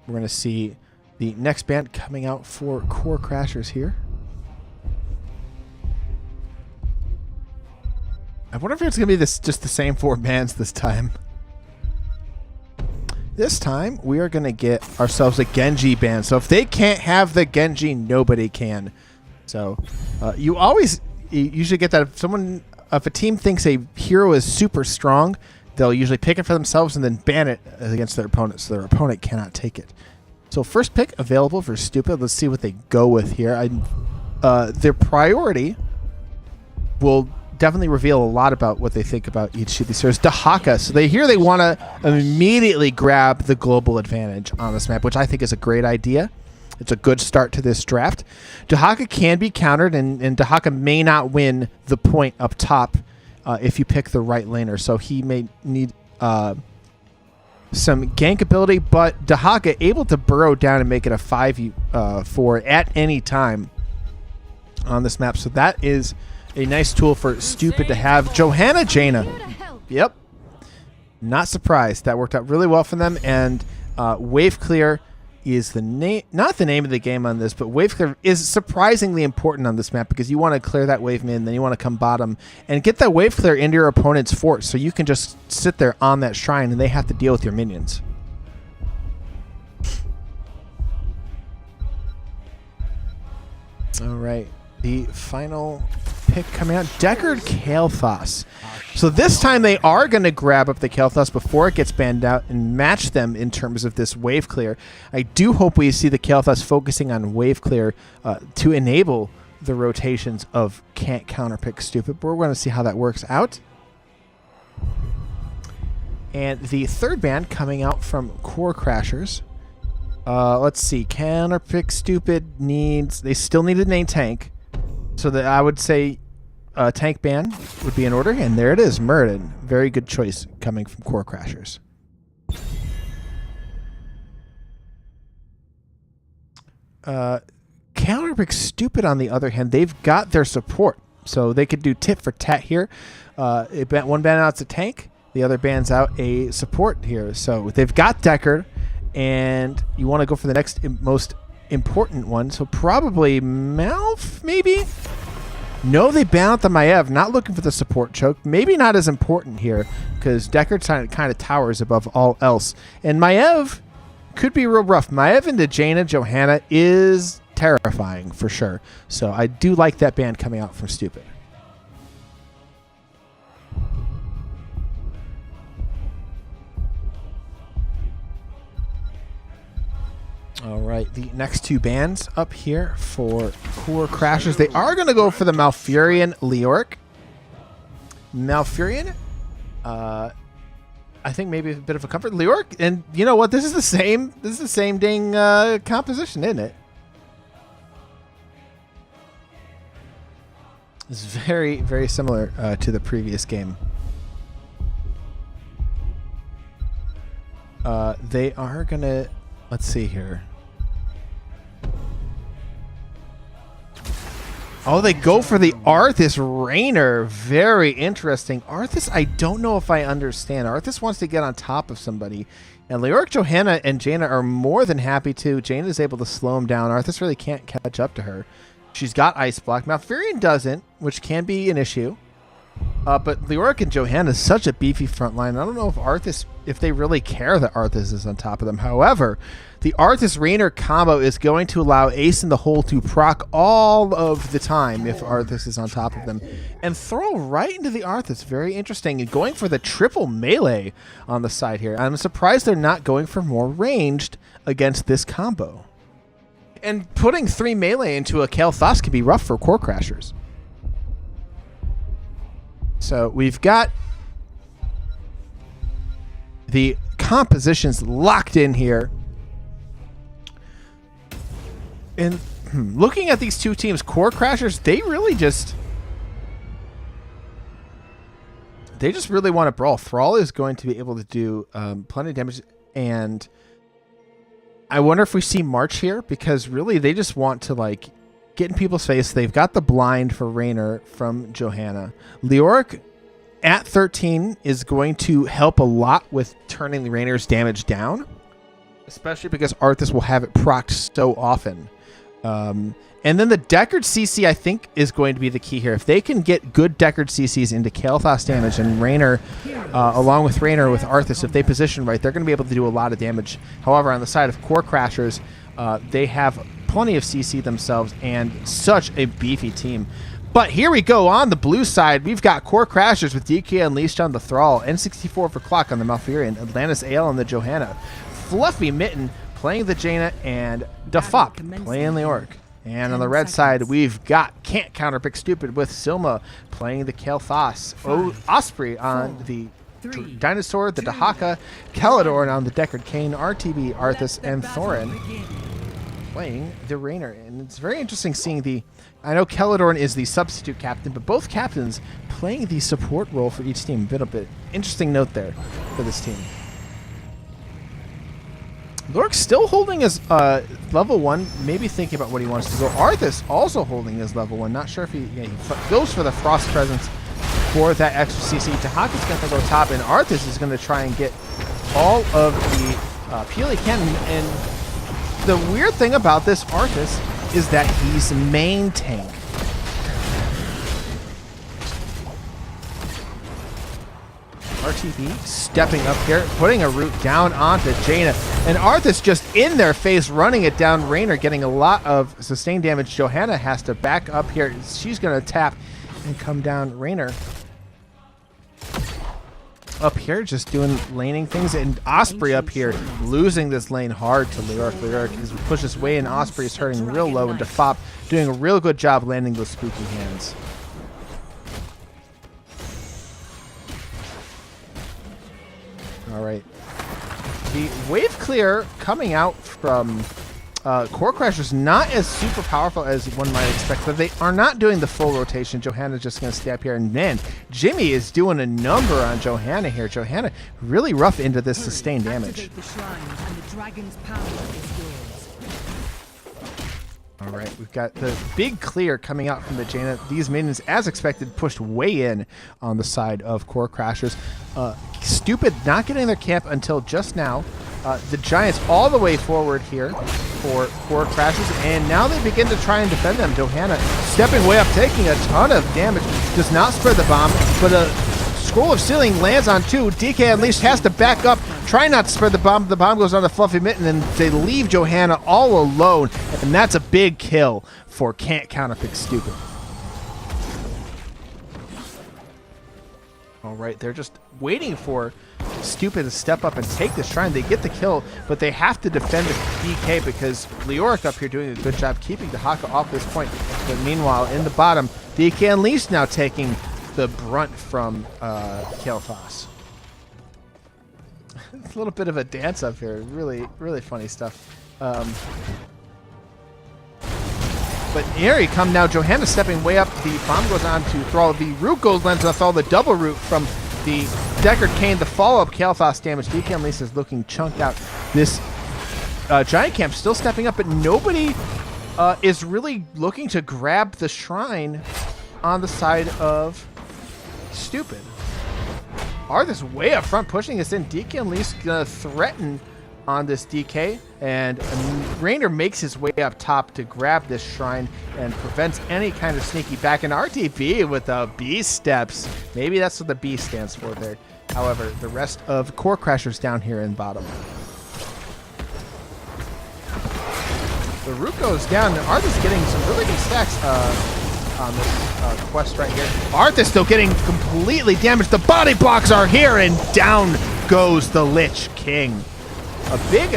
We're going to see the next ban coming out for Core Crashers here. I wonder if it's going to be just the same 4 bans this time. This time, we are going to get ourselves a Genji ban. So if they can't have the Genji, nobody can. So you usually get that if a team thinks a hero is super strong, they'll usually pick it for themselves and then ban it against their opponent, so their opponent cannot take it. So first pick available for Stupid. Let's see what they go with here. Their priority will definitely reveal a lot about what they think about each of these heroes. Dahaka. So they want to immediately grab the global advantage on this map, which I think is a great idea. It's a good start to this draft. Dahaka can be countered, and Dahaka may not win the point up top if you pick the right laner. So he may need some gank ability, but Dahaka able to burrow down and make it a 5-4 at any time on this map. So that is a nice tool for Stupid to have. Johanna Jaina. Yep. Not surprised. That worked out really well for them. And Wave Clear is the name, not the name of the game on this, but Wave Clear is surprisingly important on this map because you want to clear that wave mid, then you want to come bottom and get that Wave Clear into your opponent's fort so you can just sit there on that shrine and they have to deal with your minions. All right. The final pick coming out, Deckard Kael'thas. So this time they are going to grab up the Kael'thas before it gets banned out and match them in terms of this wave clear. I do hope we see the Kael'thas focusing on wave clear to enable the rotations of Can't Counterpick Stupid, but we're going to see how that works out. And the third ban coming out from Core Crashers. Let's see, Counterpick Stupid they still need a main tank. So that I would say tank ban would be in order. And there it is, Muradin. Very good choice coming from Core Crashers. Counterpick Stupid, on the other hand, they've got their support. So they could do tit for tat here. One ban out's a tank. The other ban's out a support here. So they've got Deckard. And you want to go for the next most important one, so probably Malf, maybe? No, they ban out the Maiev, not looking for the support choke. Maybe not as important here, because Deckard kind of towers above all else. And Maiev could be real rough. Maiev into Jaina Johanna is terrifying for sure. So I do like that ban coming out from Stupid. All right, the next two bans up here for Core Crashers. They are going to go for the Malfurion Leoric. Malfurion, I think maybe a bit of a comfort. Leoric, and you know what? This is the same dang composition, isn't it? It's very, very similar to the previous game. They are going to... Let's see here. Oh, they go for the Arthas Rainer. Very interesting. Arthas, I don't know if I understand. Arthas wants to get on top of somebody. And Leoric, Johanna, and Jaina are more than happy to. Jaina is able to slow him down. Arthas really can't catch up to her. She's got Ice Block. Malfurion doesn't, which can be an issue. But Leoric and Johanna is such a beefy front line. I don't know if Arthas, if they really care that Arthas is on top of them. However, the Arthas Rainer combo is going to allow Ace in the Hole to proc all of the time if Arthas is on top of them. And throw right into the Arthas. Very interesting. And going for the triple melee on the side here. I'm surprised they're not going for more ranged against this combo. And putting 3 melee into a Kael'thas can be rough for Core Crashers. So we've got the compositions locked in here. And looking at these two teams, Core Crashers, they just really want to brawl. Thrall is going to be able to do plenty of damage, and I wonder if we see March here, because really they just want to like get in people's face. They've got the blind for Rainer from Johanna. Leoric at 13 is going to help a lot with turning the Rainer's damage down, especially because Arthas will have it procced so often. And then the Deckard CC, I think, is going to be the key here. If they can get good Deckard CCs into Kael'thas damage, and Rainer, along with Rainer with Arthas, if they position right, they're going to be able to do a lot of damage. However, on the side of Core Crashers, they have plenty of CC themselves and such a beefy team. But here we go on the blue side. We've got Core Crashers with DK Unleashed on the Thrall, N64 for Clock on the Malfurion, Atlantis Ale on the Johanna, Fluffy Mitten playing the Jaina, and Defop playing the Orc. And on the red side, we've got Can't Counterpick Stupid with Silma playing the Kael'thas, Osprey on the Dinosaur, the Dahaka, Caledorn on the Deckard Cain, RTB, Arthas, and Thorin playing the Rainer. And it's very interesting seeing the... I know Caledorn is the substitute captain, but both captains playing the support role for each team. Bit of an interesting note there for this team. Lork's still holding his level 1, maybe thinking about what he wants to go. Arthas also holding his level 1. Not sure if he goes for the Frost Presence for that extra CC. Tahaka's going to go top, and Arthas is going to try and get all of the peel he can. And the weird thing about this Arthas is that he's main tank. RTB stepping up here, putting a root down onto Jaina. And Arthas just in their face, running it down Rainer, getting a lot of sustained damage. Johanna has to back up here. She's going to tap and come down Rainer. Up here, just doing laning things. And Osprey up here, losing this lane hard to Leoric. Leoric pushes way in. Osprey is hurting real low, and Defop doing a real good job landing those spooky hands. All right. The wave clear coming out from Core Crashers, not as super powerful as one might expect, but they are not doing the full rotation. Johanna's just going to stay up here. And man, Jimmy is doing a number on Johanna here. Johanna really rough into this sustained damage. All right, we've got the big clear coming out from the Jaina. These minions, as expected, pushed way in on the side of Core Crashers. Stupid not getting their camp until just now. The Giants all the way forward here for Core Crashers, and now they begin to try and defend them. Johanna stepping way up, taking a ton of damage. Does not spread the bomb, but a Scroll of Sealing lands on 2. DK Unleashed has to back up. try not to spread the bomb. The bomb goes on the Fluffy Mitten, and they leave Johanna all alone, and that's a big kill for Can't Counterpick Stupid. All right, they're just waiting for Stupid to step up and take this shrine. They get the kill, but they have to defend the DK because Leoric up here doing a good job keeping Dahaka off this point. But meanwhile, in the bottom, DK and Leash now taking the brunt from Kael'thas. It's a little bit of a dance up here. Really, really funny stuff. But here he come now. Johanna stepping way up. The bomb goes on to Thrall. The root goes lands on Thrall. The double root from the Deckard Cain. The follow-up Kael'thas damage. DK and Lisa is looking chunked out. This Giant Camp still stepping up, but nobody is really looking to grab the shrine on the side of Stupid. Arthas way up front pushing us in. DK and Lisa gonna threaten on this DK, and Raynor makes his way up top to grab this shrine and prevents any kind of sneaky back in RTB with the B steps. Maybe that's what the B stands for there. However, the rest of Core Crashers down here in bottom. The root goes down, and Arthas getting some really good stacks on this quest right here. Arthas though getting completely damaged. The body blocks are here, and down goes the Lich King. A big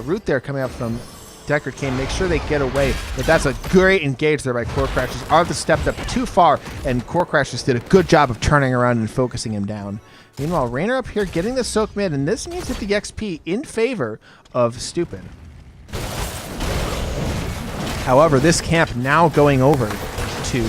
root there coming up from Deckard Cain. Make sure they get away. But that's a great engage there by Core Crashers. Arthas stepped up too far, and Core Crashers did a good job of turning around and focusing him down. Meanwhile, Raynor up here getting the soak mid, and this means that the XP in favor of Stupid. However, this camp now going over to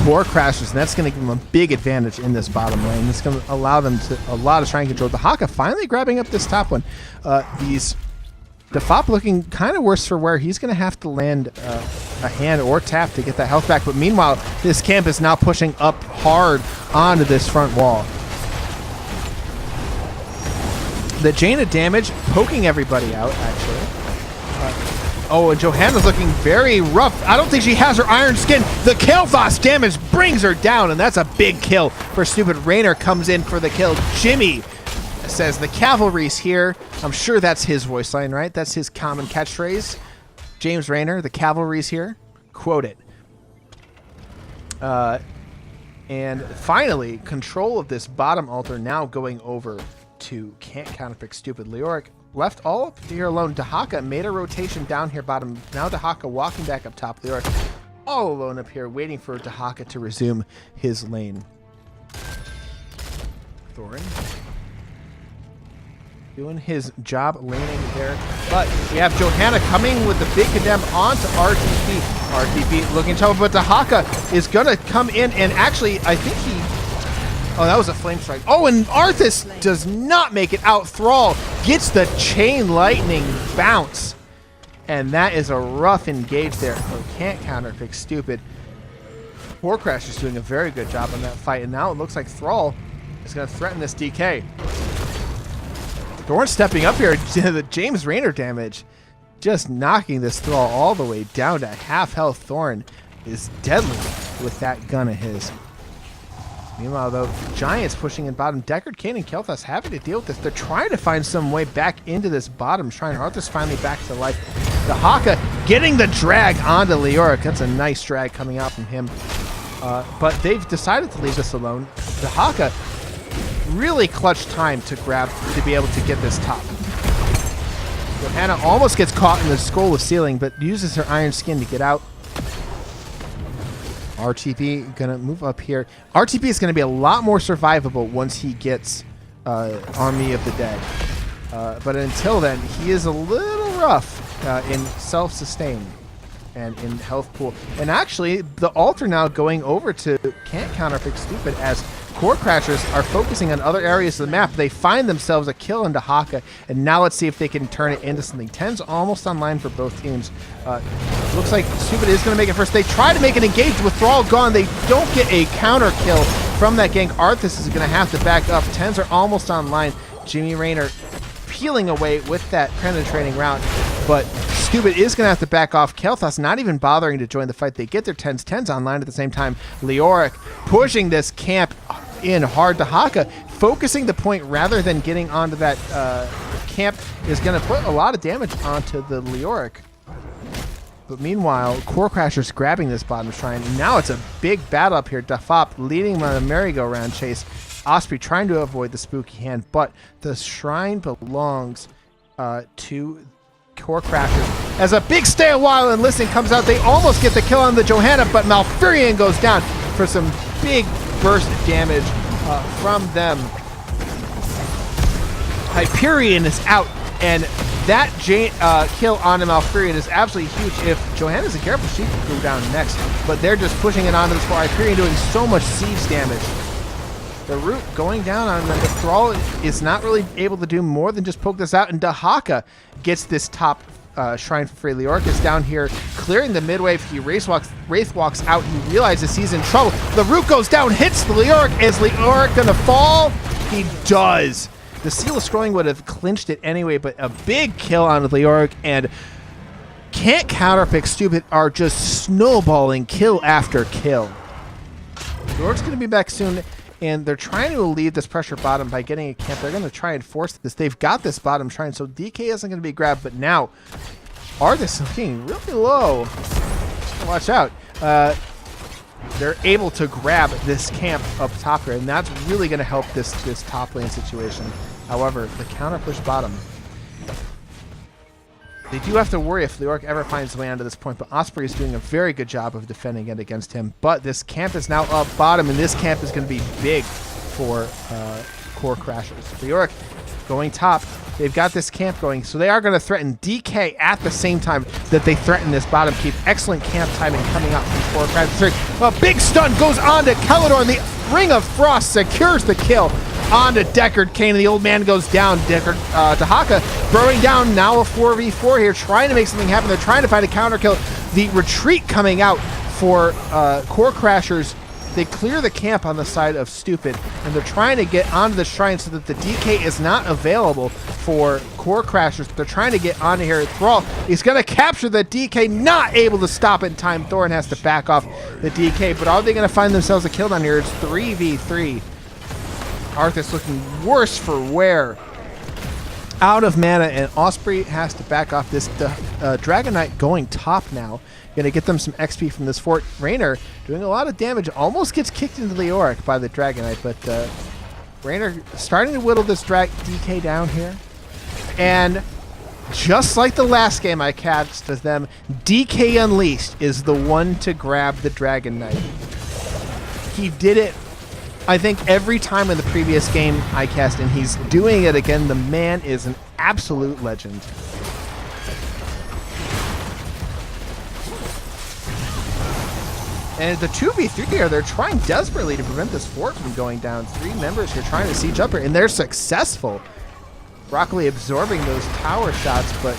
Core Crashers, and that's going to give them a big advantage in this bottom lane. It's going to allow them to a lot of shrine control. The Haka finally grabbing up this top one. The Fop looking kind of worse for wear. He's going to have to land a hand or tap to get that health back. But meanwhile, this camp is now pushing up hard onto this front wall. The Jaina damage poking everybody out, actually. Oh, and Johanna's looking very rough. I don't think she has her iron skin. The Kael'thas damage brings her down, and that's a big kill for Stupid. Raynor comes in for the kill. Jimmy says the cavalry's here. I'm sure that's his voice line, right? That's his common catchphrase. James Raynor, the cavalry's here. Quote it. And finally, control of this bottom altar now going over to Can't Counterpick Stupid. Leoric left all up here alone. Dahaka made a rotation down here bottom. Now Dahaka walking back up top. Leoric all alone up here waiting for Dahaka to resume his lane. Thorin doing his job laning there. But we have Johanna coming with the big condemn onto RTP. RTP looking trouble, but Dahaka is going to come in and actually, I think he... Oh, that was a flame strike. Oh, and Arthas does not make it out. Thrall gets the chain lightning bounce. And that is a rough engage there. Oh, Can't Counterpick Stupid. Core Crash is doing a very good job on that fight. And now it looks like Thrall is going to threaten this DK. Thorn stepping up here. The James Raynor damage. Just knocking this Thrall all the way down to half health. Thorn is deadly with that gun of his. Meanwhile, though, Giants pushing in bottom. Deckard, Cain, and Kael'thas having to deal with this. They're trying to find some way back into this bottom shrine. Arthur's finally back to life. The Haka getting the drag onto Leoric. That's a nice drag coming out from him. But they've decided to leave this alone. The Haka really clutch time to grab to be able to get this top. Johanna almost gets caught in the skull of ceiling, but uses her iron skin to get out. RTP gonna move up here. RTP is gonna be a lot more survivable once he gets Army of the Dead. But until then, he is a little rough in self-sustain and in health pool. And actually, the altar now going over to Can't Counterpick Stupid as Core Crashers are focusing on other areas of the map. They find themselves a kill into Haka, and now let's see if they can turn it into something. 10's almost online for both teams. Looks like Stupid is going to make it first. They try to make an engage with Thrall gone. They don't get a counter kill from that gank. Arthas is going to have to back up. 10's are almost online. Jimmy Raynor peeling away with that penetrating round, but Stupid is going to have to back off. Kael'thas not even bothering to join the fight. They get their 10's online at the same time. Leoric pushing this camp in hard to Haka. focusing the point rather than getting onto that camp is going to put a lot of damage onto the Leoric. But meanwhile, Core Crasher's grabbing this bottom shrine. Now it's a big battle up here. Dafop leading him on a merry-go-round chase. Osprey trying to avoid the spooky hand, but the shrine belongs to Core Crashers. As a big stay a while and listen comes out, they almost get the kill on the Johanna, but Malfurion goes down for some big burst damage from them. Hyperion is out, and that kill on a Malfurion is absolutely huge. If Johanna isn't careful, she could go down next, but they're just pushing it onto this floor. Hyperion doing so much siege damage. The root going down on the Thrall is not really able to do more than just poke this out, and Dahaka gets this top shrine for free. Leoric is down here clearing the midwave. He wraith walks out. He realizes he's in trouble. The root goes down, hits the Leoric. Is Leoric gonna fall? He does. The Seal of Scrolling would have clinched it anyway, but a big kill on Leoric, and can't counterpick stupid are just snowballing kill after kill. Leoric's gonna be back soon. And they're trying to alleviate this pressure bottom by getting a camp. They're going to try and force this. They've got this bottom shrine, so DK isn't going to be grabbed. But now, Arthas looking really low. Watch out. They're able to grab this camp up top here, and that's really going to help this top lane situation. However, the counter push bottom. They do have to worry if Leoric ever finds the way onto this point, but Osprey is doing a very good job of defending it against him. But this camp is now up bottom, and this camp is going to be big for Core Crashers. Leoric going top. They've got this camp going, so they are going to threaten DK at the same time that they threaten this bottom keep. Excellent camp timing coming up from Core Crashers. A big stun goes on to Kelador, and the Ring of Frost secures the kill onto Deckard Cain, and the old man goes down. Deckard Dahaka throwing down, now a 4v4 here, trying to make something happen. They're trying to find a counter kill. The retreat coming out for Core Crashers. They clear the camp on the side of Stupid, and they're trying to get onto the shrine so that the DK is not available for Core Crashers. They're trying to get onto here. Thrall is going to capture the DK, not able to stop it in time. Thorin has to back off the DK, but are they going to find themselves a kill down here? It's 3v3. Arthas looking worse for wear. Out of mana, and Osprey has to back off this. Dragon Knight going top now. Going to get them some XP from this fort. Raynor doing a lot of damage. Almost gets kicked into the Leoric by the Dragon Knight, but Raynor starting to whittle this DK down here. And just like the last game I cast with them, DK Unleashed is the one to grab the Dragon Knight. He did it, I think, every time in the previous game I cast, and he's doing it again. The man is an absolute legend. And the 2v3 here, they're trying desperately to prevent this fort from going down. 3 members here trying to siege up here, and they're successful. Broccoli absorbing those tower shots, but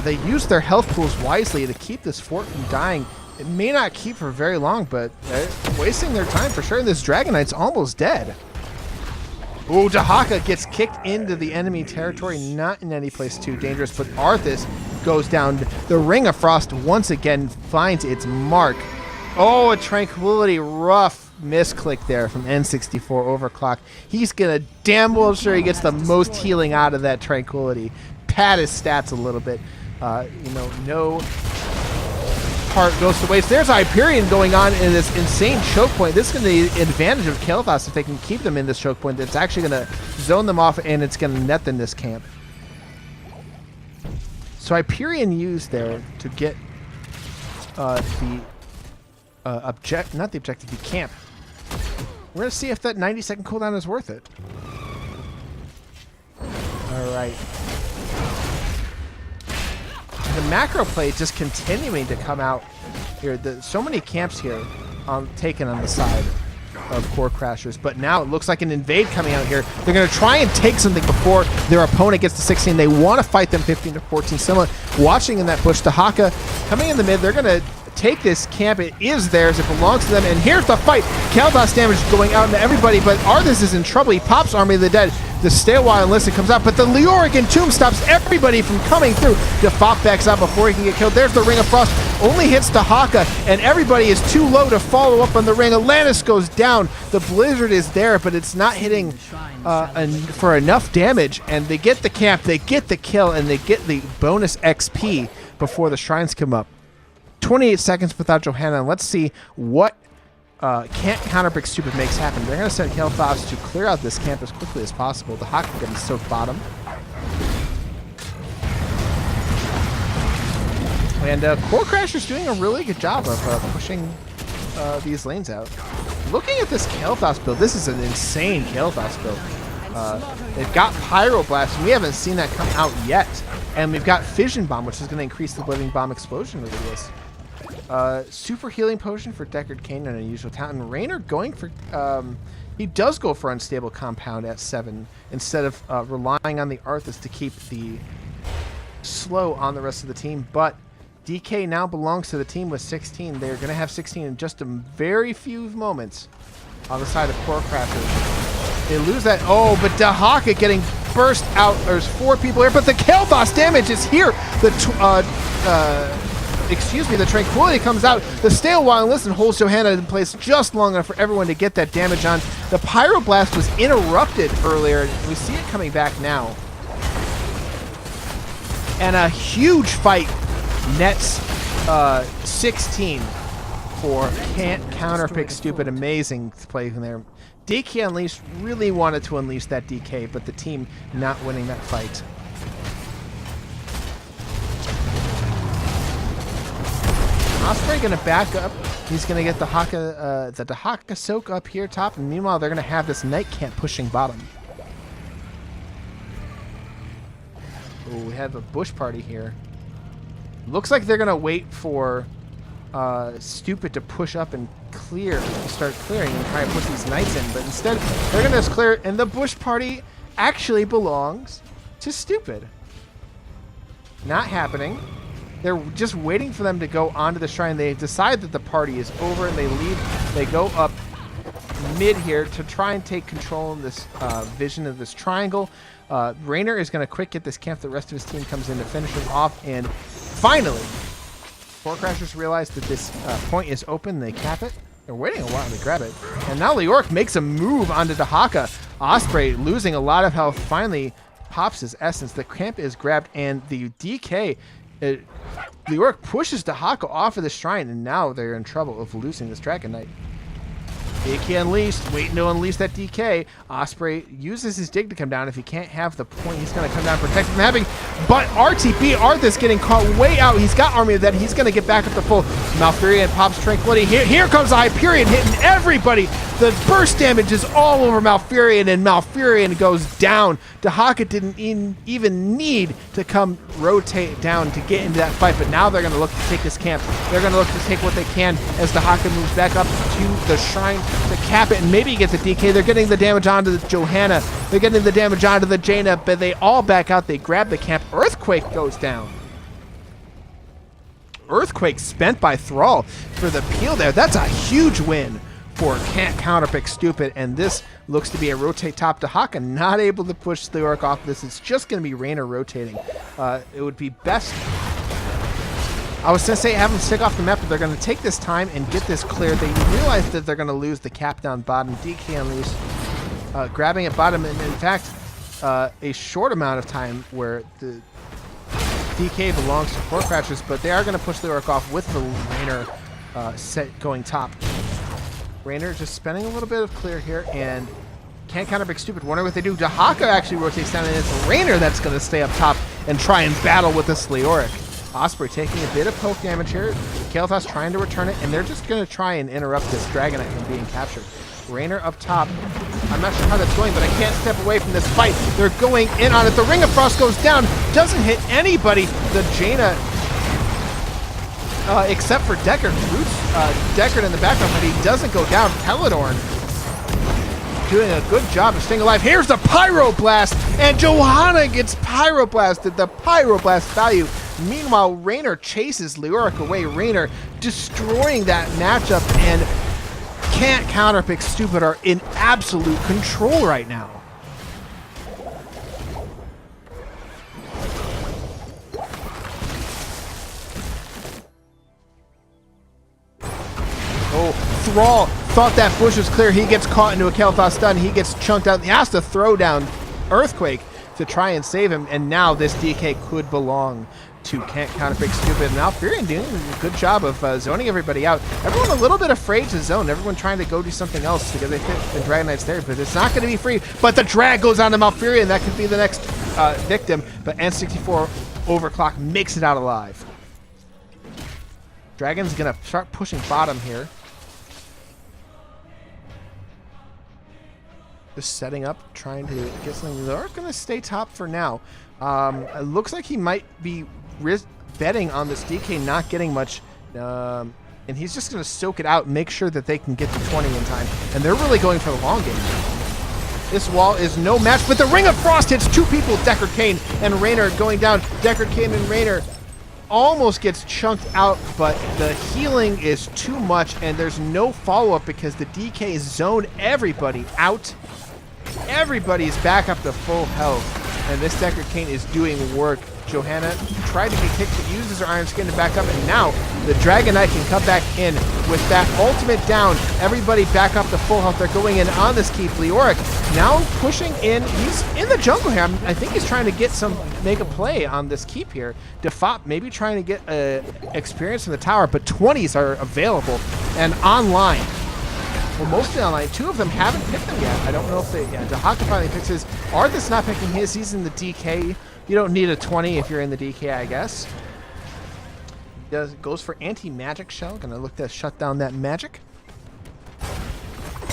they use their health pools wisely to keep this fort from dying. It may not keep for very long, but they're wasting their time for sure. This Dragon Knight's almost dead. Ooh, Dahaka gets kicked into the enemy territory, not in any place too dangerous, but Arthas goes down. The Ring of Frost once again finds its mark. Oh, a Tranquility, rough misclick there from N64 overclock. He's gonna damn well sure he gets the most healing out of that Tranquility. Pad his stats a little bit. No part goes to waste. There's Hyperion going on in this insane choke point. This is going to be the advantage of Kael'thas if they can keep them in this choke point. It's actually going to zone them off, and it's going to net them this camp. So Hyperion used there to get the camp. We're going to see if that 90-second cooldown is worth it. All right. The macro play just continuing to come out here. So many camps here taken on the side of Core Crashers, but now it looks like an invade coming out here. They're going to try and take something before their opponent gets to 16. They want to fight them 15 to 14. Similar, watching in that push, Dahaka coming in the mid. They're going to take this camp. It is theirs. It belongs to them. And here's the fight. Kael'thas damage going out into everybody, but Arthas is in trouble. He pops Army of the Dead. The Stay a While Enlisted comes out, but the Leoric Entomb stops everybody from coming through. Defop backs out before he can get killed. There's the Ring of Frost. Only hits Dahaka, and everybody is too low to follow up on the ring. Atlantis goes down. The Blizzard is there, but it's not hitting for enough damage, and they get the camp, they get the kill, and they get the bonus XP before the shrines come up. 28 seconds without Johanna, and let's see what can't Counterpick Stupid makes happen. They're going to send Kael'thas to clear out this camp as quickly as possible. The Hawk getting soaked bottom. And Core Crasher's doing a really good job of pushing these lanes out. Looking at this Kael'thas build, this is an insane Kael'thas build. They've got Pyroblast, and we haven't seen that come out yet. And we've got Fission Bomb, which is going to increase the Living Bomb explosion radius. Super Healing Potion for Deckard Cain and Unusual Talent. And Raynor going for... he does go for Unstable Compound at 7 instead of relying on the Arthas to keep the slow on the rest of the team. But DK now belongs to the team with 16. They're going to have 16 in just a very few moments on the side of Core Crashers. They lose that. Oh, but Dahaka getting burst out. There's 4 people here, but the Kael'thas damage is here. The the Tranquility comes out. The Stay a While and Listen holds Johanna in place just long enough for everyone to get that damage on. The Pyroblast was interrupted earlier, and we see it coming back now. And a huge fight nets 16 for Can't Counterpick Stupid. Amazing play from there. DK Unleashed really wanted to unleash that DK, but the team not winning that fight. Osprey going to back up. He's going to get the Dahaka soak up here top, and meanwhile they're going to have this Night Camp pushing bottom. Oh, we have a bush party here. Looks like they're going to wait for Stupid to push up and clear, to start clearing and try and push these knights in, but instead they're going to just clear, and the bush party actually belongs to Stupid. Not happening. They're just waiting for them to go onto the shrine. They decide that the party is over, and they leave. They go up mid here to try and take control of this vision of this triangle. Raynor is going to quick get this camp. The rest of his team comes in to finish him off, and finally, Core Crashers realize that this point is open. They cap it. They're waiting a while to grab it. And now Leoric makes a move onto Dahaka. Osprey, losing a lot of health, finally pops his essence. The camp is grabbed, and the DK... Leoric pushes Dahaka off of the shrine, and now they're in trouble of losing this Dragon Knight. DK Unleashed, waiting to unleash that DK. Osprey uses his dig to come down. If he can't have the point, he's going to come down, protect from having. But RTP, Arthas getting caught way out. He's got Army of that. He's going to get back up to full. Malfurion pops Tranquility. Here comes the Hyperion hitting everybody. The burst damage is all over Malfurion, and Malfurion goes down. Dahaka didn't even need to come rotate down to get into that fight, but now they're going to look to take this camp. They're going to look to take what they can as Dahaka moves back up to the shrine to cap it and maybe get the DK. They're getting the damage onto the Johanna. They're getting the damage onto the Jaina, but they all back out. They grab the camp. Earthquake goes down. Earthquake spent by Thrall for the peel there. That's a huge win for Can't Counterpick Stupid, and this looks to be a rotate top to Dahaka, not able to push the Orc off this. It's just going to be Raynor rotating. It would be best... I was going to say have them stick off the map, but they're going to take this time and get this cleared. They realize that they're going to lose the cap down bottom. DK Unleashed, grabbing at bottom, and in fact, a short amount of time where the DK belongs to Core Crashers, but they are going to push the Orc off with the Raynor set going top. Raynor just spending a little bit of clear here, and Can't Counterpick Stupid. Wonder what they do. Dahaka actually rotates down, and it's Raynor that's going to stay up top and try and battle with this Leoric. Osprey taking a bit of poke damage here. Kael'thas trying to return it, and they're just going to try and interrupt this Dragon Knight from being captured. Raynor up top. I'm not sure how that's going, but I can't step away from this fight. They're going in on it. The Ring of Frost goes down. Doesn't hit anybody. The Jaina... except for Deckard. Roots Deckard in the background, but he doesn't go down. Peladorn doing a good job of staying alive. Here's the Pyroblast, and Johanna gets Pyroblasted. The Pyroblast value Meanwhile, Raynor chases Leoric away. Raynor destroying that matchup, and can't counterpick. Stupid are in absolute control right now. Oh, Thrall thought that bush was clear. He gets caught into a Kel'Thas stun. He gets chunked out. He has to throw down Earthquake to try and save him, and now this DK could belong to Can't Counterpick Stupid. And Alfurion doing a good job of zoning everybody out. Everyone a little bit afraid to zone. Everyone trying to go do something else because they think the Dragon Knight's there, but it's not going to be free. But the drag goes on to Malfurion. That could be the next victim, but N64 Overclock makes it out alive. Dragon's going to start pushing bottom here. Just setting up, trying to get something. They're going to stay top for now. It looks like he might be betting on this DK not getting much, and he's just going to soak it out and make sure that they can get to 20 in time. And they're really going for the long game. This wall is no match, but the Ring of Frost hits two people, Deckard Cain and Raynor going down. Deckard Cain and Raynor almost gets chunked out, but the healing is too much, and there's no follow-up because the DK zoned everybody out. Everybody's back up to full health, and this Deckard Cain is doing work. Johanna tried to get kicked, but uses her Iron Skin to back up, and now the Dragon Knight can come back in with that ultimate down. Everybody back up to full health. They're going in on this keep. Leoric now pushing in. He's in the jungle here. I think he's trying to make a play on this keep here. Defop maybe trying to get experience in the tower, but 20s are available and online. Well, mostly online. Two of them haven't picked them yet. I don't know if they... Yeah, Dahaka finally picks his. Arthas not picking his. He's in the DK. You don't need a 20 if you're in the DK, I guess. Goes for anti-magic shell. Gonna look to shut down that magic.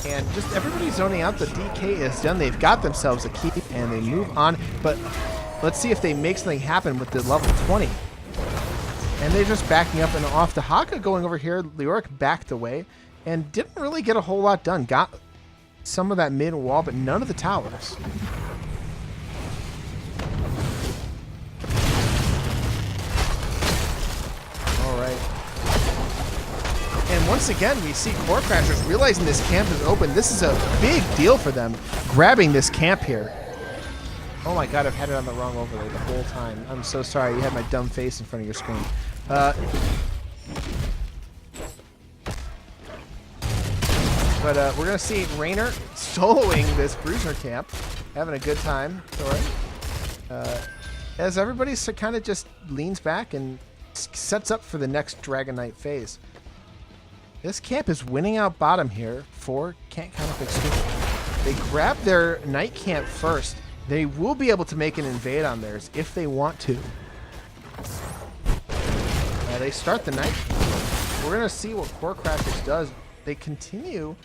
And just everybody zoning out. The DK is done. They've got themselves a keep, and they move on. But let's see if they make something happen with the level 20. And they're just backing up and off. Dahaka going over here. Leoric backed away and didn't really get a whole lot done. Got some of that mid wall, but none of the towers. All right. And once again, we see Core Crashers realizing this camp is open. This is a big deal for them, grabbing this camp here. Oh my god, I've had it on the wrong overlay the whole time. I'm so sorry. You had my dumb face in front of your screen. But we're going to see Raynor soloing this Bruiser camp, having a good time. As everybody kind of just leans back and sets up for the next Dragon Knight phase. This camp is winning out bottom here for Can't Counterpick Stupid. They grab their Knight camp first. They will be able to make an invade on theirs if they want to. They start the Knight. We're going to see what Core Crashers does. They continue.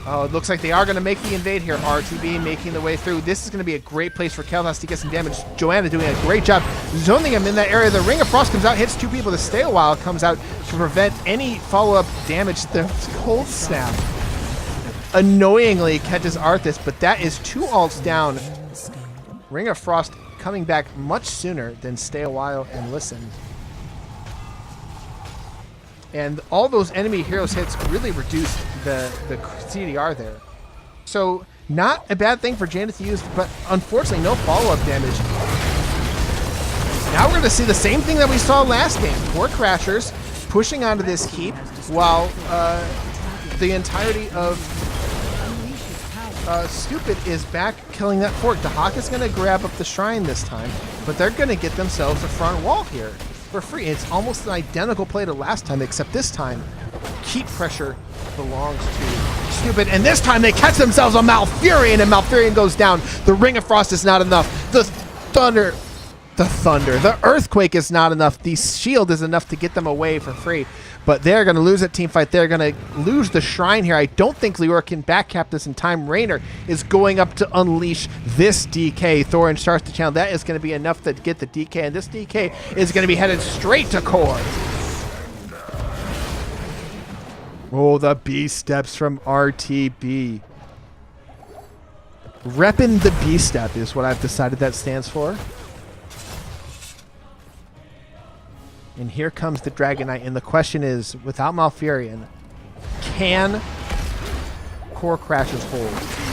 Oh, it looks like they are going to make the invade here. RTB making the way through. This is going to be a great place for Kel'Thas to get some damage. Joanna doing a great job zoning him in that area. The Ring of Frost comes out, hits two people. The Stay a While comes out to prevent any follow-up damage. The Cold Snap annoyingly catches Arthas, but that is two ults down. Ring of Frost coming back much sooner than Stay a While and Listen. And all those enemy heroes hits really reduced the CDR there. So not a bad thing for Janet to use, but unfortunately no follow-up damage. Now we're going to see the same thing that we saw last game. Core Crashers pushing onto this keep while the entirety of Stupid is back killing that fort. Dahaka is going to grab up the shrine this time, but they're going to get themselves a front wall here for free. It's almost an identical play to last time, except this time, keep pressure belongs to Stupid, and this time they catch themselves on Malfurion, and Malfurion goes down. The Ring of Frost is not enough. The Earthquake is not enough. The Shield is enough to get them away for free, but they're going to lose that team fight. They're going to lose the Shrine here. I don't think Leoric can backcap this in time. Raynor is going up to unleash this DK. Thorin starts the channel. That is going to be enough to get the DK, and this DK is going to be headed straight to Core. Oh, the B steps from RTB. Reppin' the B step is what I've decided that stands for. And here comes the Dragon Knight. And the question is, without Malfurion, can Core Crashers hold?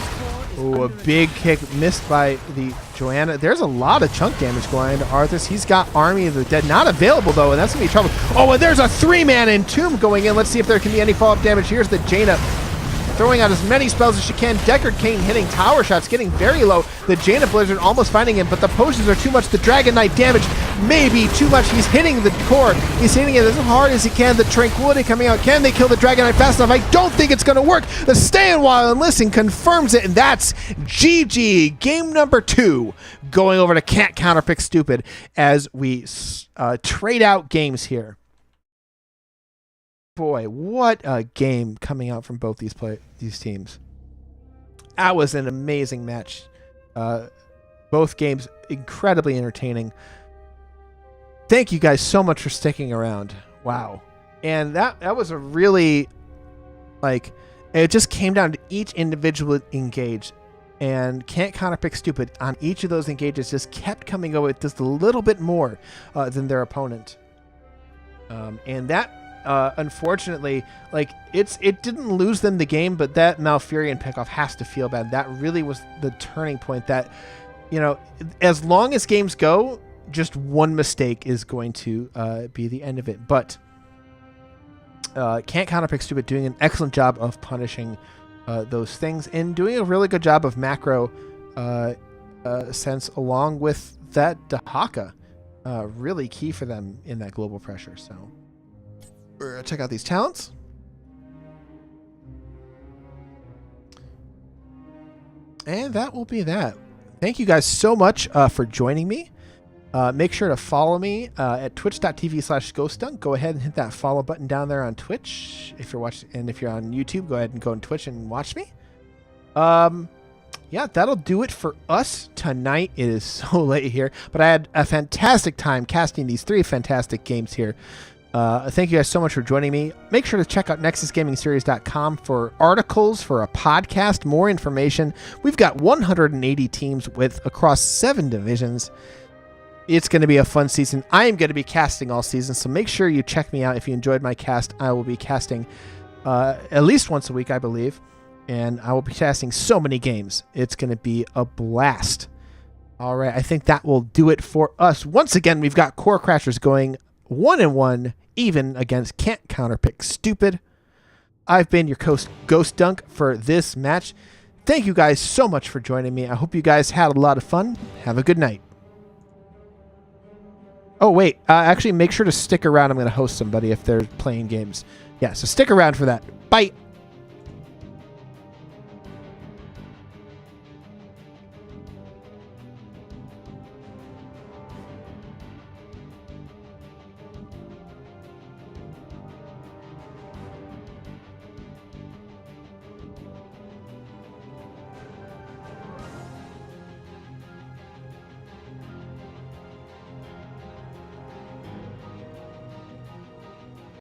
Oh, a big kick missed by the Joanna. There's a lot of chunk damage going into Arthas. He's got Army of the Dead. Not available, though, and that's going to be trouble. Oh, and there's a 3-man Entomb going in. Let's see if there can be any follow-up damage. Here's the Jaina throwing out as many spells as she can. Deckard Cain hitting tower shots, getting very low. The Jaina Blizzard almost finding him, but the potions are too much. The Dragon Knight damage maybe too much. He's hitting the core. He's hitting it as hard as he can. The Tranquility coming out. Can they kill the Dragon Knight fast enough? I don't think it's going to work. The Stay a While and Listen confirms it, and that's GG. Game number 2 going over to Can't Counterpick Stupid as we trade out games here. Boy, what a game coming out from both these teams. That was an amazing match. Both games incredibly entertaining. Thank you guys so much for sticking around. Wow. And that was a really, like, it just came down to each individual engage. And Can't Counterpick Stupid on each of those engages just kept coming over with just a little bit more than their opponent. And that, unfortunately, like, it didn't lose them the game, but that Malfurion pickoff has to feel bad. That really was the turning point that, you know, as long as games go, just one mistake is going to be the end of it. But Can't Counterpick Stupid doing an excellent job of punishing those things and doing a really good job of macro sense along with that Dahaka. Really key for them in that global pressure. So we're going to check out these talents. And that will be that. Thank you guys so much for joining me. Make sure to follow me at twitch.tv/ghostdunk. Go ahead and hit that follow button down there on Twitch. If you're watching, and if you're on YouTube, go ahead and go on Twitch and watch me. Yeah, that'll do it for us tonight. It is so late here, but I had a fantastic time casting these 3 fantastic games here. Thank you guys so much for joining me. Make sure to check out nexusgamingseries.com for articles, for a podcast, more information. We've got 180 teams across 7 divisions. It's going to be a fun season. I am going to be casting all season, so make sure you check me out. If you enjoyed my cast, I will be casting at least once a week, I believe, and I will be casting so many games. It's going to be a blast. All right, I think that will do it for us. Once again, we've got Core Crashers going 1-1, even against Can't Counterpick Stupid. I've been your Ghost Dunk for this match. Thank you guys so much for joining me. I hope you guys had a lot of fun. Have a good night. Oh, wait. Actually, make sure to stick around. I'm going to host somebody if they're playing games. Yeah, so stick around for that. Bye.